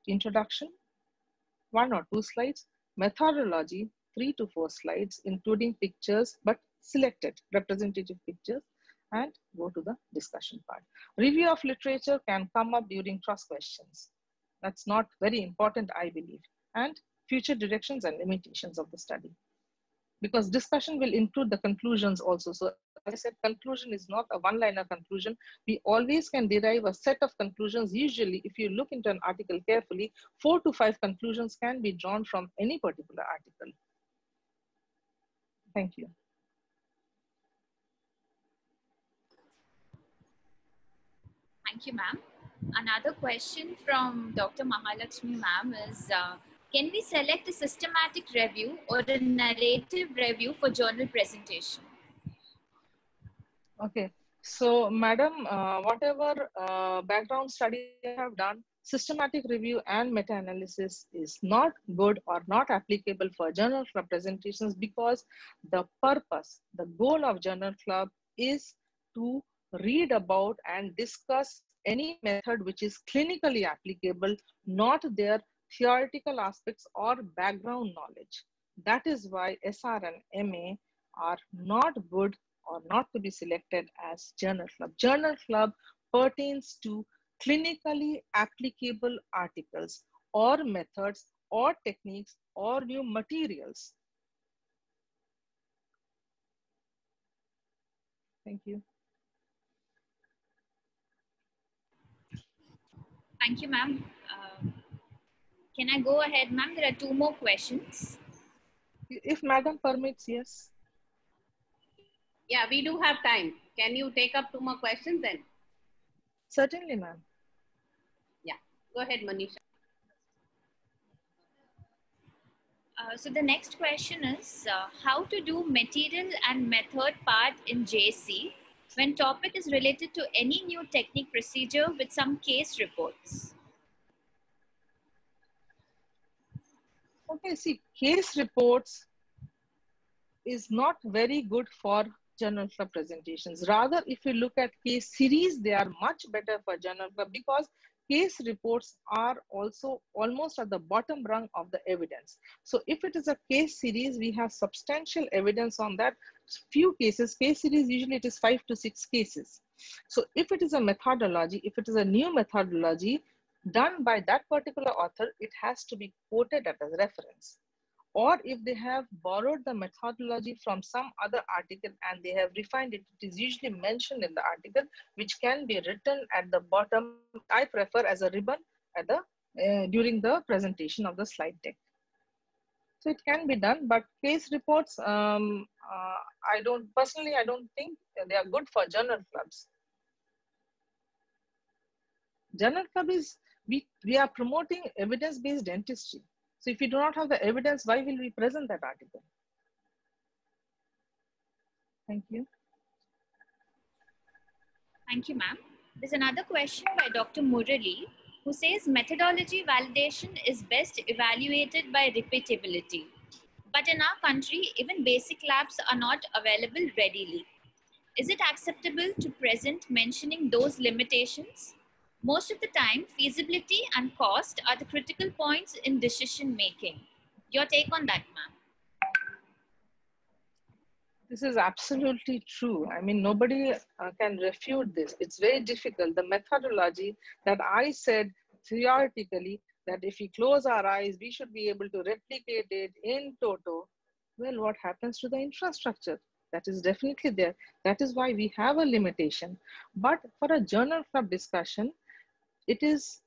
introduction, 1 or 2 slides, methodology, 3 to 4 slides, including pictures, but selected representative pictures, and go to the discussion part. Review of literature can come up during cross questions. That's not very important, I believe. And future directions and limitations of the study. Because discussion will include the conclusions also. So as I said, conclusion is not a one-liner conclusion. We always can derive a set of conclusions. Usually, if you look into an article carefully, 4 to 5 conclusions can be drawn from any particular article. Thank you. Thank you, ma'am. Another question from Dr. Mahalakshmi, ma'am, is can we select a systematic review or a narrative review for journal presentation? Okay, so madam, whatever background study I have done, systematic review and meta-analysis is not good or not applicable for journal club presentations, because the purpose, the goal of journal club is to read about and discuss any method which is clinically applicable, not their theoretical aspects or background knowledge. That is why SR and MA are not good or not to be selected as journal club. Journal club pertains to clinically applicable articles or methods or techniques or new materials. Thank you. Thank you, ma'am. Can I go ahead, ma'am? There are 2 more questions. If madam permits, yes. Yeah, we do have time. Can you take up 2 more questions then? Certainly, ma'am. Yeah, go ahead, Manisha. So the next question is how to do material and method part in JC when topic is related to any new technique procedure with some case reports. Okay, see, case reports is not very good for journal club presentations. Rather, if you look at case series, they are much better for journal club because case reports are also almost at the bottom rung of the evidence. So if it is a case series, we have substantial evidence on that. Few cases, case series, usually it is 5 to 6 cases. So if it is a methodology, if it is a new methodology done by that particular author, it has to be quoted as a reference. Or if they have borrowed the methodology from some other article and they have refined it, it is usually mentioned in the article, which can be written at the bottom. I prefer as a ribbon at the during the presentation of the slide deck. So it can be done, but case reports, I don't think they are good for journal clubs. Journal club is, we are promoting evidence-based dentistry. So if we do not have the evidence, why will we present that article? Thank you. Thank you, ma'am. There's another question by Dr. Murali, who says methodology validation is best evaluated by repeatability. But in our country, even basic labs are not available readily. Is it acceptable to present mentioning those limitations? Most of the time, feasibility and cost are the critical points in decision making. Your take on that, ma'am? This is absolutely true. I mean, nobody can refute this. It's very difficult. The methodology that I said theoretically, that if we close our eyes, we should be able to replicate it in toto. Well, what happens to the infrastructure? That is definitely there. That is why we have a limitation. But for a journal club discussion, it is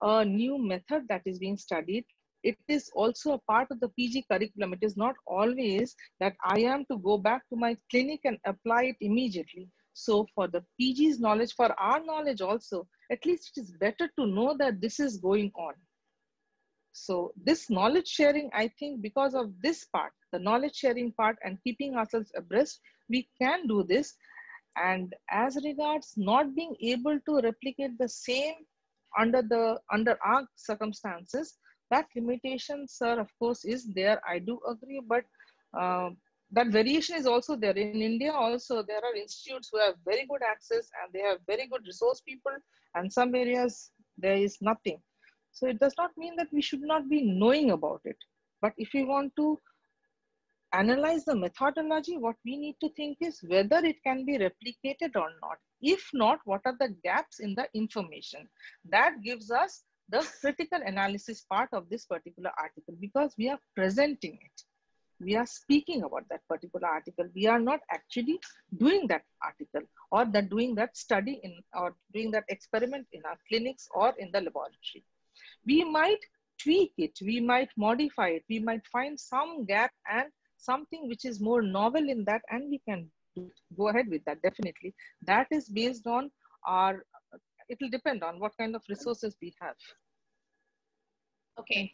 a new method that is being studied. It is also a part of the PG curriculum. It is not always that I am to go back to my clinic and apply it immediately. So for the PG's knowledge, for our knowledge also, at least it is better to know that this is going on. So this knowledge sharing, I think because of this part, the knowledge sharing part and keeping ourselves abreast, we can do this. And as regards not being able to replicate the same under our circumstances, that limitation, sir, of course, is there. I do agree, but that variation is also there. In India also, there are institutes who have very good access and they have very good resource people, and some areas there is nothing. So it does not mean that we should not be knowing about it. But if we want to analyze the methodology, what we need to think is whether it can be replicated or not. If not, what are the gaps in the information? That gives us the critical analysis part of this particular article, because we are presenting it. We are speaking about that particular article. We are not actually doing that article or doing that study or doing that experiment in our clinics or in the laboratory. We might tweak it, we might modify it, we might find some gap and something which is more novel in that, and we can go ahead with that, definitely. That is based on our, it will depend on what kind of resources we have. Okay,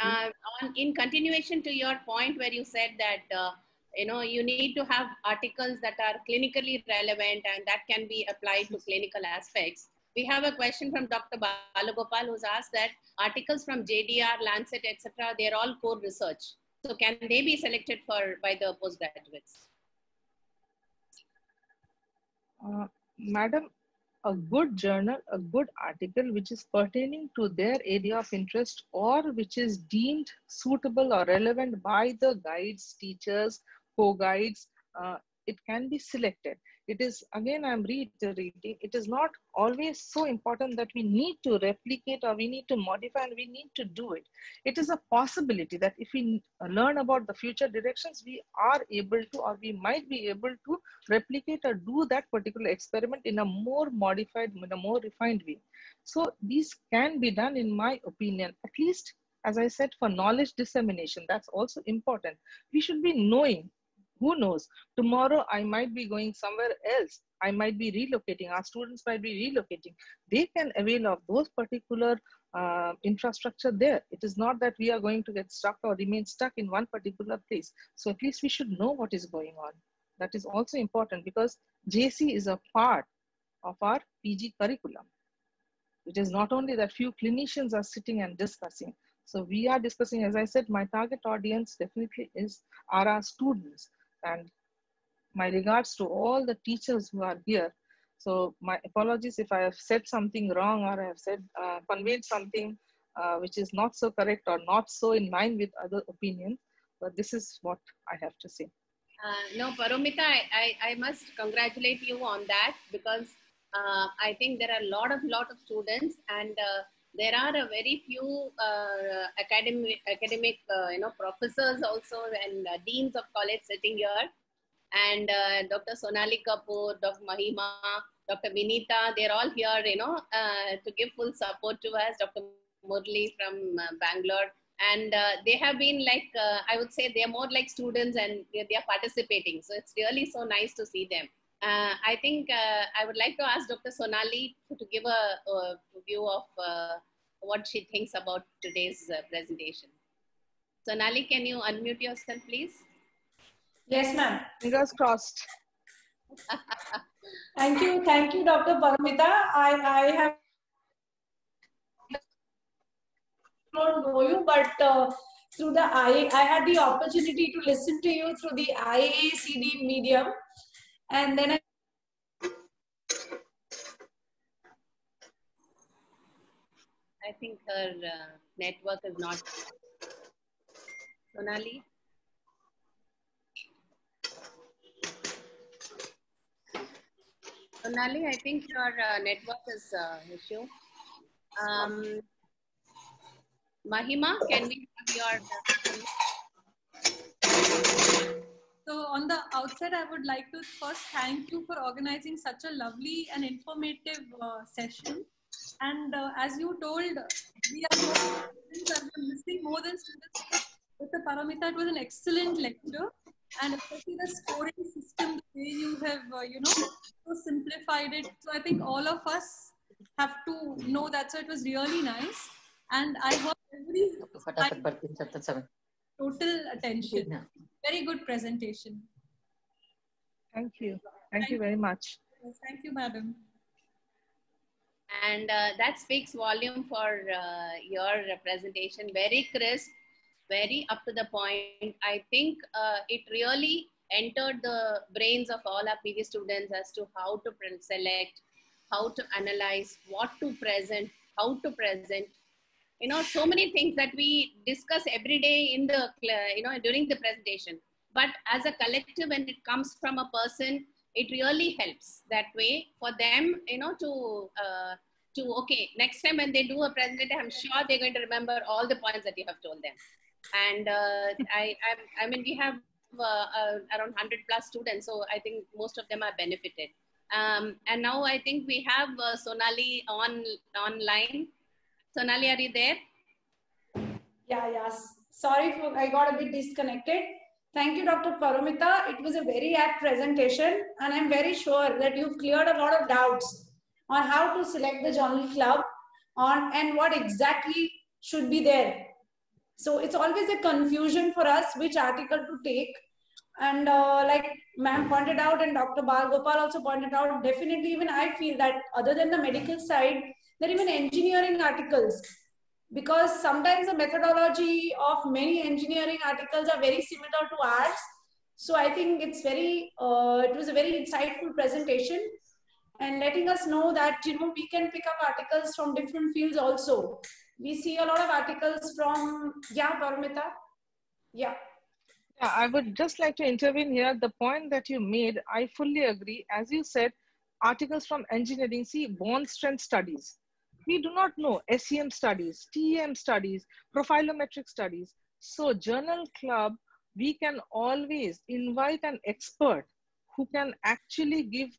in continuation to your point where you said that, you need to have articles that are clinically relevant and that can be applied to clinical aspects. We have a question from Dr. Balagopal, who's asked that articles from JDR, Lancet, etc., they're all core research. So can they be selected by the postgraduates? Madam, a good journal, a good article which is pertaining to their area of interest or which is deemed suitable or relevant by the guides, teachers, co-guides, it can be selected. It is, again, I'm reiterating, it is not always so important that we need to replicate or we need to modify and we need to do it. It is a possibility that if we learn about the future directions, we are able to, or we might be able to replicate or do that particular experiment in a more modified, in a more refined way. So these can be done, in my opinion, at least, as I said, for knowledge dissemination. That's also important. We should be knowing. Who knows? Tomorrow I might be going somewhere else. I might be relocating. Our students might be relocating. They can avail of those particular infrastructure there. It is not that we are going to get stuck or remain stuck in one particular place. So at least we should know what is going on. That is also important, because JC is a part of our PG curriculum. It is not only that few clinicians are sitting and discussing. So we are discussing, as I said, my target audience definitely are our students. And my regards to all the teachers who are here. So my apologies if I have said something wrong, or I have said, conveyed something which is not so correct or not so in line with other opinions. But this is what I have to say. No, Paramita, I must congratulate you on that, because I think there are a lot of students, and there are a very few academic professors also, and deans of college sitting here, and Dr. Sonali Kapoor, Dr. Mahima, Dr. Vinita, they're all here, to give full support to us. Dr. Murli from Bangalore. And they have been like, I would say they're more like students, and they are participating. So it's really so nice to see them. I think I would like to ask Dr. Sonali to give a view of what she thinks about today's presentation. Sonali, can you unmute yourself, please? Yes, ma'am. Fingers crossed. Thank you, Dr. Paramita. I have not know you, but through the I had the opportunity to listen to you through the IACD medium, and then I think her network is not. Sonali? Sonali, I think your network is issue. Mahima, can we have your... So on the outset, I would like to first thank you for organizing such a lovely and informative session. And as you told, we are listening more than students. Dr. Paramita, it was an excellent lecture, and especially the scoring system, the way you have, so simplified it. So I think all of us have to know that. So it was really nice, and I heard every total attention. Very good presentation. Thank you. Thank you very much. Yes, thank you, madam. And that speaks volume for your presentation. Very crisp, very up to the point. I think it really entered the brains of all our PG students as to how to select, how to analyze, what to present, how to present. So many things that we discuss every day in the, during the presentation. But as a collective, when it comes from a person, it really helps that way for them, to okay, next time when they do a presentation, I'm sure they're going to remember all the points that you have told them. And I mean, we have around 100+ students, so I think most of them are benefited. And now I think we have Sonali online. Sonali, are you there? Yeah. Sorry, I got a bit disconnected. Thank you, Dr. Paramita. It was a very apt presentation, and I'm very sure that you've cleared a lot of doubts on how to select the journal club and what exactly should be there. So it's always a confusion for us which article to take. And like ma'am pointed out and Dr. Gopal also pointed out, definitely even I feel that other than the medical side, there are even engineering articles, because sometimes the methodology of many engineering articles are very similar to ours. So I think it's very, it was a very insightful presentation, and letting us know that, we can pick up articles from different fields also. We see a lot of articles from, Paramita? Yeah. Yeah, I would just like to intervene here. The point that you made, I fully agree. As you said, articles from engineering, see, bond strength studies. We do not know SEM studies, TEM studies, profilometric studies. So journal club, we can always invite an expert who can actually give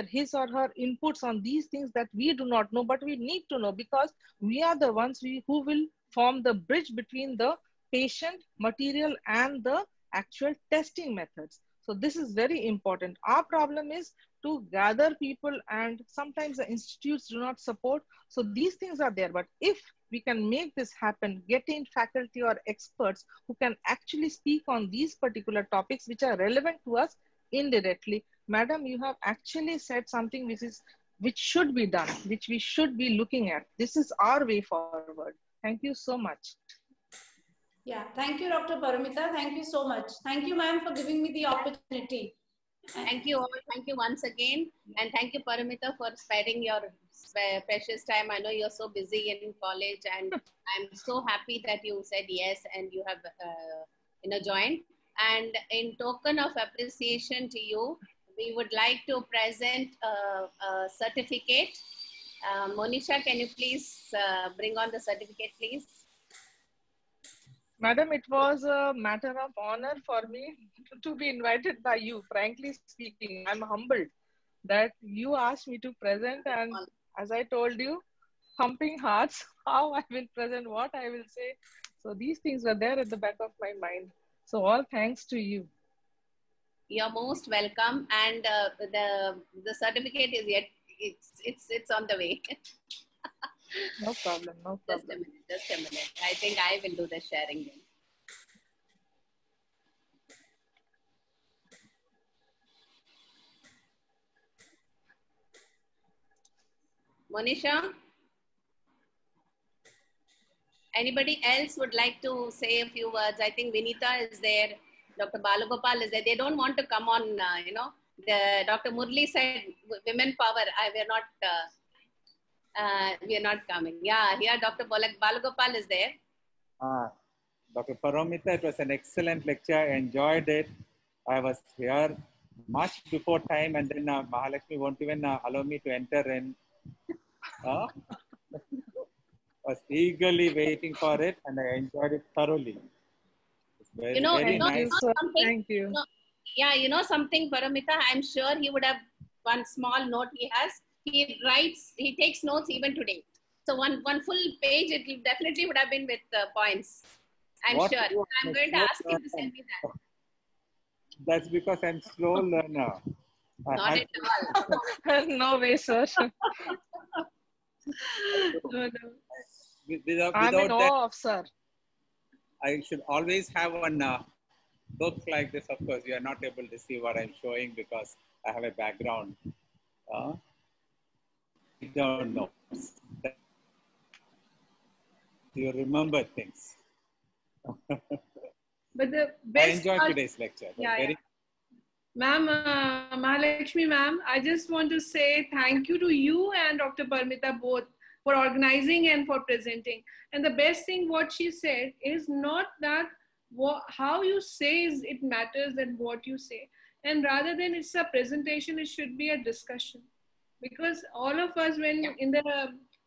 his or her inputs on these things that we do not know, but we need to know, because we are the ones who will form the bridge between the patient, material, and the actual testing methods. So this is very important. Our problem is to gather people, and sometimes the institutes do not support. So these things are there, but if we can make this happen, get in faculty or experts who can actually speak on these particular topics which are relevant to us indirectly. Madam, you have actually said something which should be done, which we should be looking at. This is our way forward. Thank you so much. Yeah, thank you, Dr. Paramita. Thank you so much. Thank you, ma'am, for giving me the opportunity. Thank you all. Thank you once again. And thank you, Paramita, for sparing your precious time. I know you're so busy in college, and I'm so happy that you said yes and you have joined. And in token of appreciation to you, we would like to present a certificate. Monisha, can you please bring on the certificate, please? Madam, it was a matter of honor for me to be invited by you. Frankly speaking, I'm humbled that you asked me to present, and as I told you, thumping hearts, how I will present, what I will say. So these things were there at the back of my mind. So all thanks to you. You're most welcome, and the certificate is yet it's on the way. No problem, no problem. Just a minute. I think I will do the sharing then. Monisha? Anybody else would like to say a few words? I think Vinita is there. Dr. Balagopal is there. They don't want to come on, Dr. Murli said, women power. We are not coming. Yeah, here Dr. Balagopal is there. Dr. Paramita, it was an excellent lecture. I enjoyed it. I was here much before time, and then Mahalakshmi won't even allow me to enter in. Was eagerly waiting for it, and I enjoyed it thoroughly. Very nice. Thank you. You know something, Paramita, I'm sure he would have one small note he has. He takes notes even today. So one full page, it definitely would have been with points. I'm sure. I'm going to ask him to send me that. That's because I'm slow learner. Not at all. No way, sir. No. I'm in awe of sir. I should always have one book like this. Of course, you are not able to see what I'm showing because I have a background. You don't know. You remember things. But the best I enjoyed today's lecture. Ma'am, Mahalakshmi ma'am, I just want to say thank you to you and Dr. Paramita both for organizing and for presenting. And the best thing what she said is not that how you say it matters than what you say. And rather than it's a presentation, it should be a discussion. Because all of us, when in the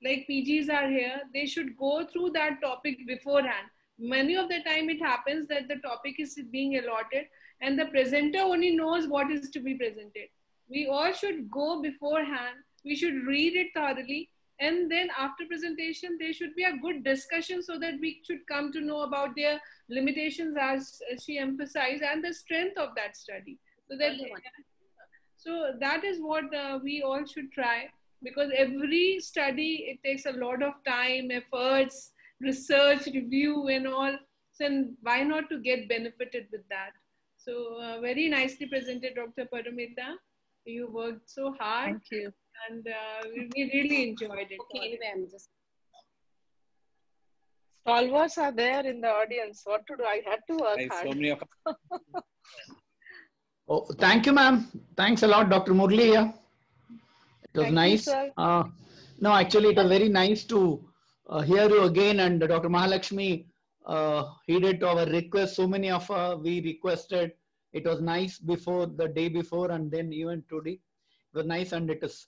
like PGs are here, they should go through that topic beforehand. Many of the time it happens that the topic is being allotted and the presenter only knows what is to be presented. We all should go beforehand. We should read it thoroughly. And then after presentation, there should be a good discussion so that we should come to know about their limitations, as she emphasized, and the strength of that study. So that is what we all should try, because every study, it takes a lot of time, efforts, research, review and all. So why not to get benefited with that? So very nicely presented, Dr. Paramita. You worked so hard. Thank you. And we really enjoyed it. Okay, anyway, I'm just... Stalwarts are there in the audience. What to do? I had to work hard. So many of Oh, thank you, ma'am. Thanks a lot, Dr. Murli. Yeah. It was nice. No, actually, it was very nice to hear you again, and Dr. Mahalakshmi heeded to our request. So many of we requested. It was nice before the day before, and then even today. It was nice, and it is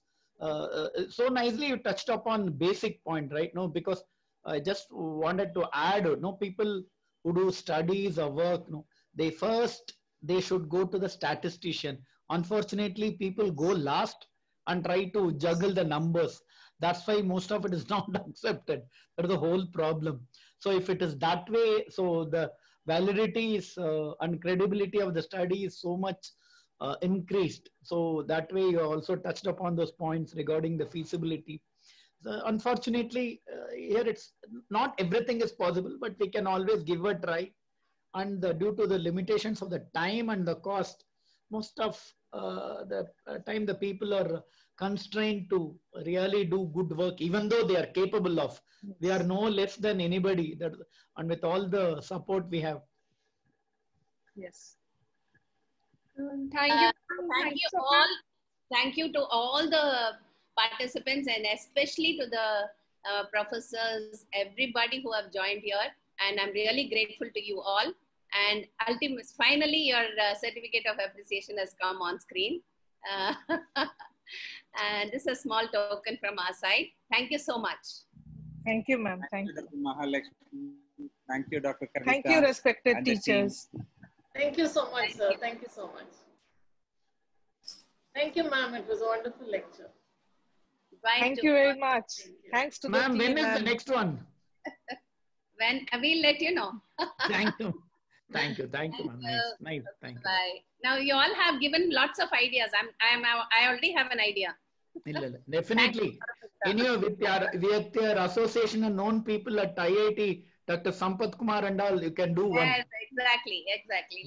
so nicely you touched upon basic point, right? No, because I just wanted to add, no, people who do studies or work, no, they should go to the statistician. Unfortunately, people go last and try to juggle the numbers. That's why most of it is not accepted. That's the whole problem. So if it is that way, so the validity is and credibility of the study is so much increased. So that way you also touched upon those points regarding the feasibility. So unfortunately, here it's not everything is possible, but we can always give a try. And due to the limitations of the time and the cost, most of the time the people are constrained to really do good work, even though they are capable of. We are no less than anybody, that, and with all the support we have. Yes. Thank you. Thank you all. Thank you to all the participants, and especially to the professors, everybody who have joined here. And I'm really grateful to you all. And ultimately, finally, your certificate of appreciation has come on screen. And this is a small token from our side. Thank you so much. Thank you, ma'am. Thank you. Dr. Mahalakshmi. Thank you, Dr. Kavita. Thank you, respected teachers. Thank you so much, sir. Thank you so much. Thank you, ma'am. It was a wonderful lecture. Bye. Thank you very much. Thanks to the team. Ma'am, when is the next one? When we'll let you know. Thank you. Thank you. Thank you, ma'am. Nice. Nice. Thank you. Bye. Now you all have given lots of ideas. I already have an idea. Definitely. Anyway, with your association and known people at IIT, Dr. Sampath Kumar and all, you can do one. Yes, exactly.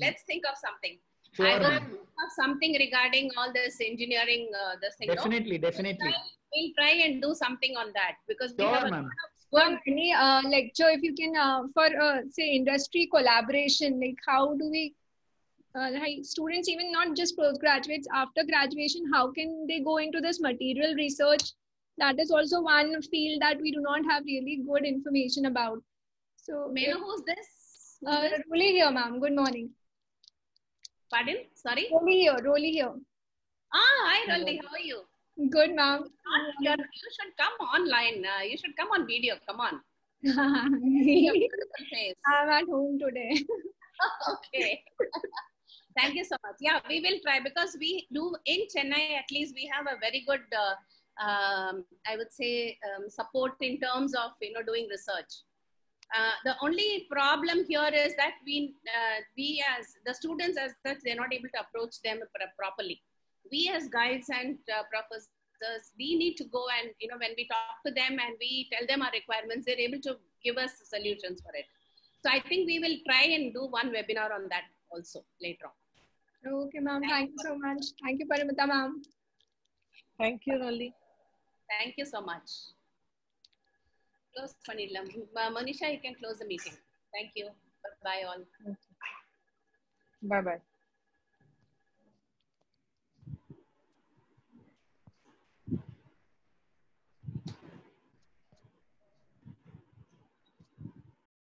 Let's think of something. Sure, I will think of something regarding all this engineering, this thing. Definitely. We'll try and do something on that, because we Sure, have a ma'am. lot of Any lecture, if you can, for say industry collaboration, like how do we, like students, even not just postgraduates, after graduation, how can they go into this material research? That is also one field that we do not have really good information about. So, may I know who's this? Rolly here, ma'am. Good morning. Pardon? Sorry? Rolly here. Hi, Rolly. How are you? Good, ma'am. You should come online. You should come on video. Come on. I'm at home today. Okay. Thank you so much. Yeah, we will try, because we do in Chennai, at least we have a very good, I would say, support in terms of, doing research. The only problem here is that we as the students as such, they're not able to approach them properly. We as guides and professors, we need to go and, when we talk to them and we tell them our requirements, they're able to give us solutions for it. So I think we will try and do one webinar on that also later on. Okay, ma'am. Thank you so much. Thank you, Paramita, ma'am. Thank you, Rolly. Thank you so much. Close, Manila. Manisha, you can close the meeting. Thank you. Bye all. Bye-bye.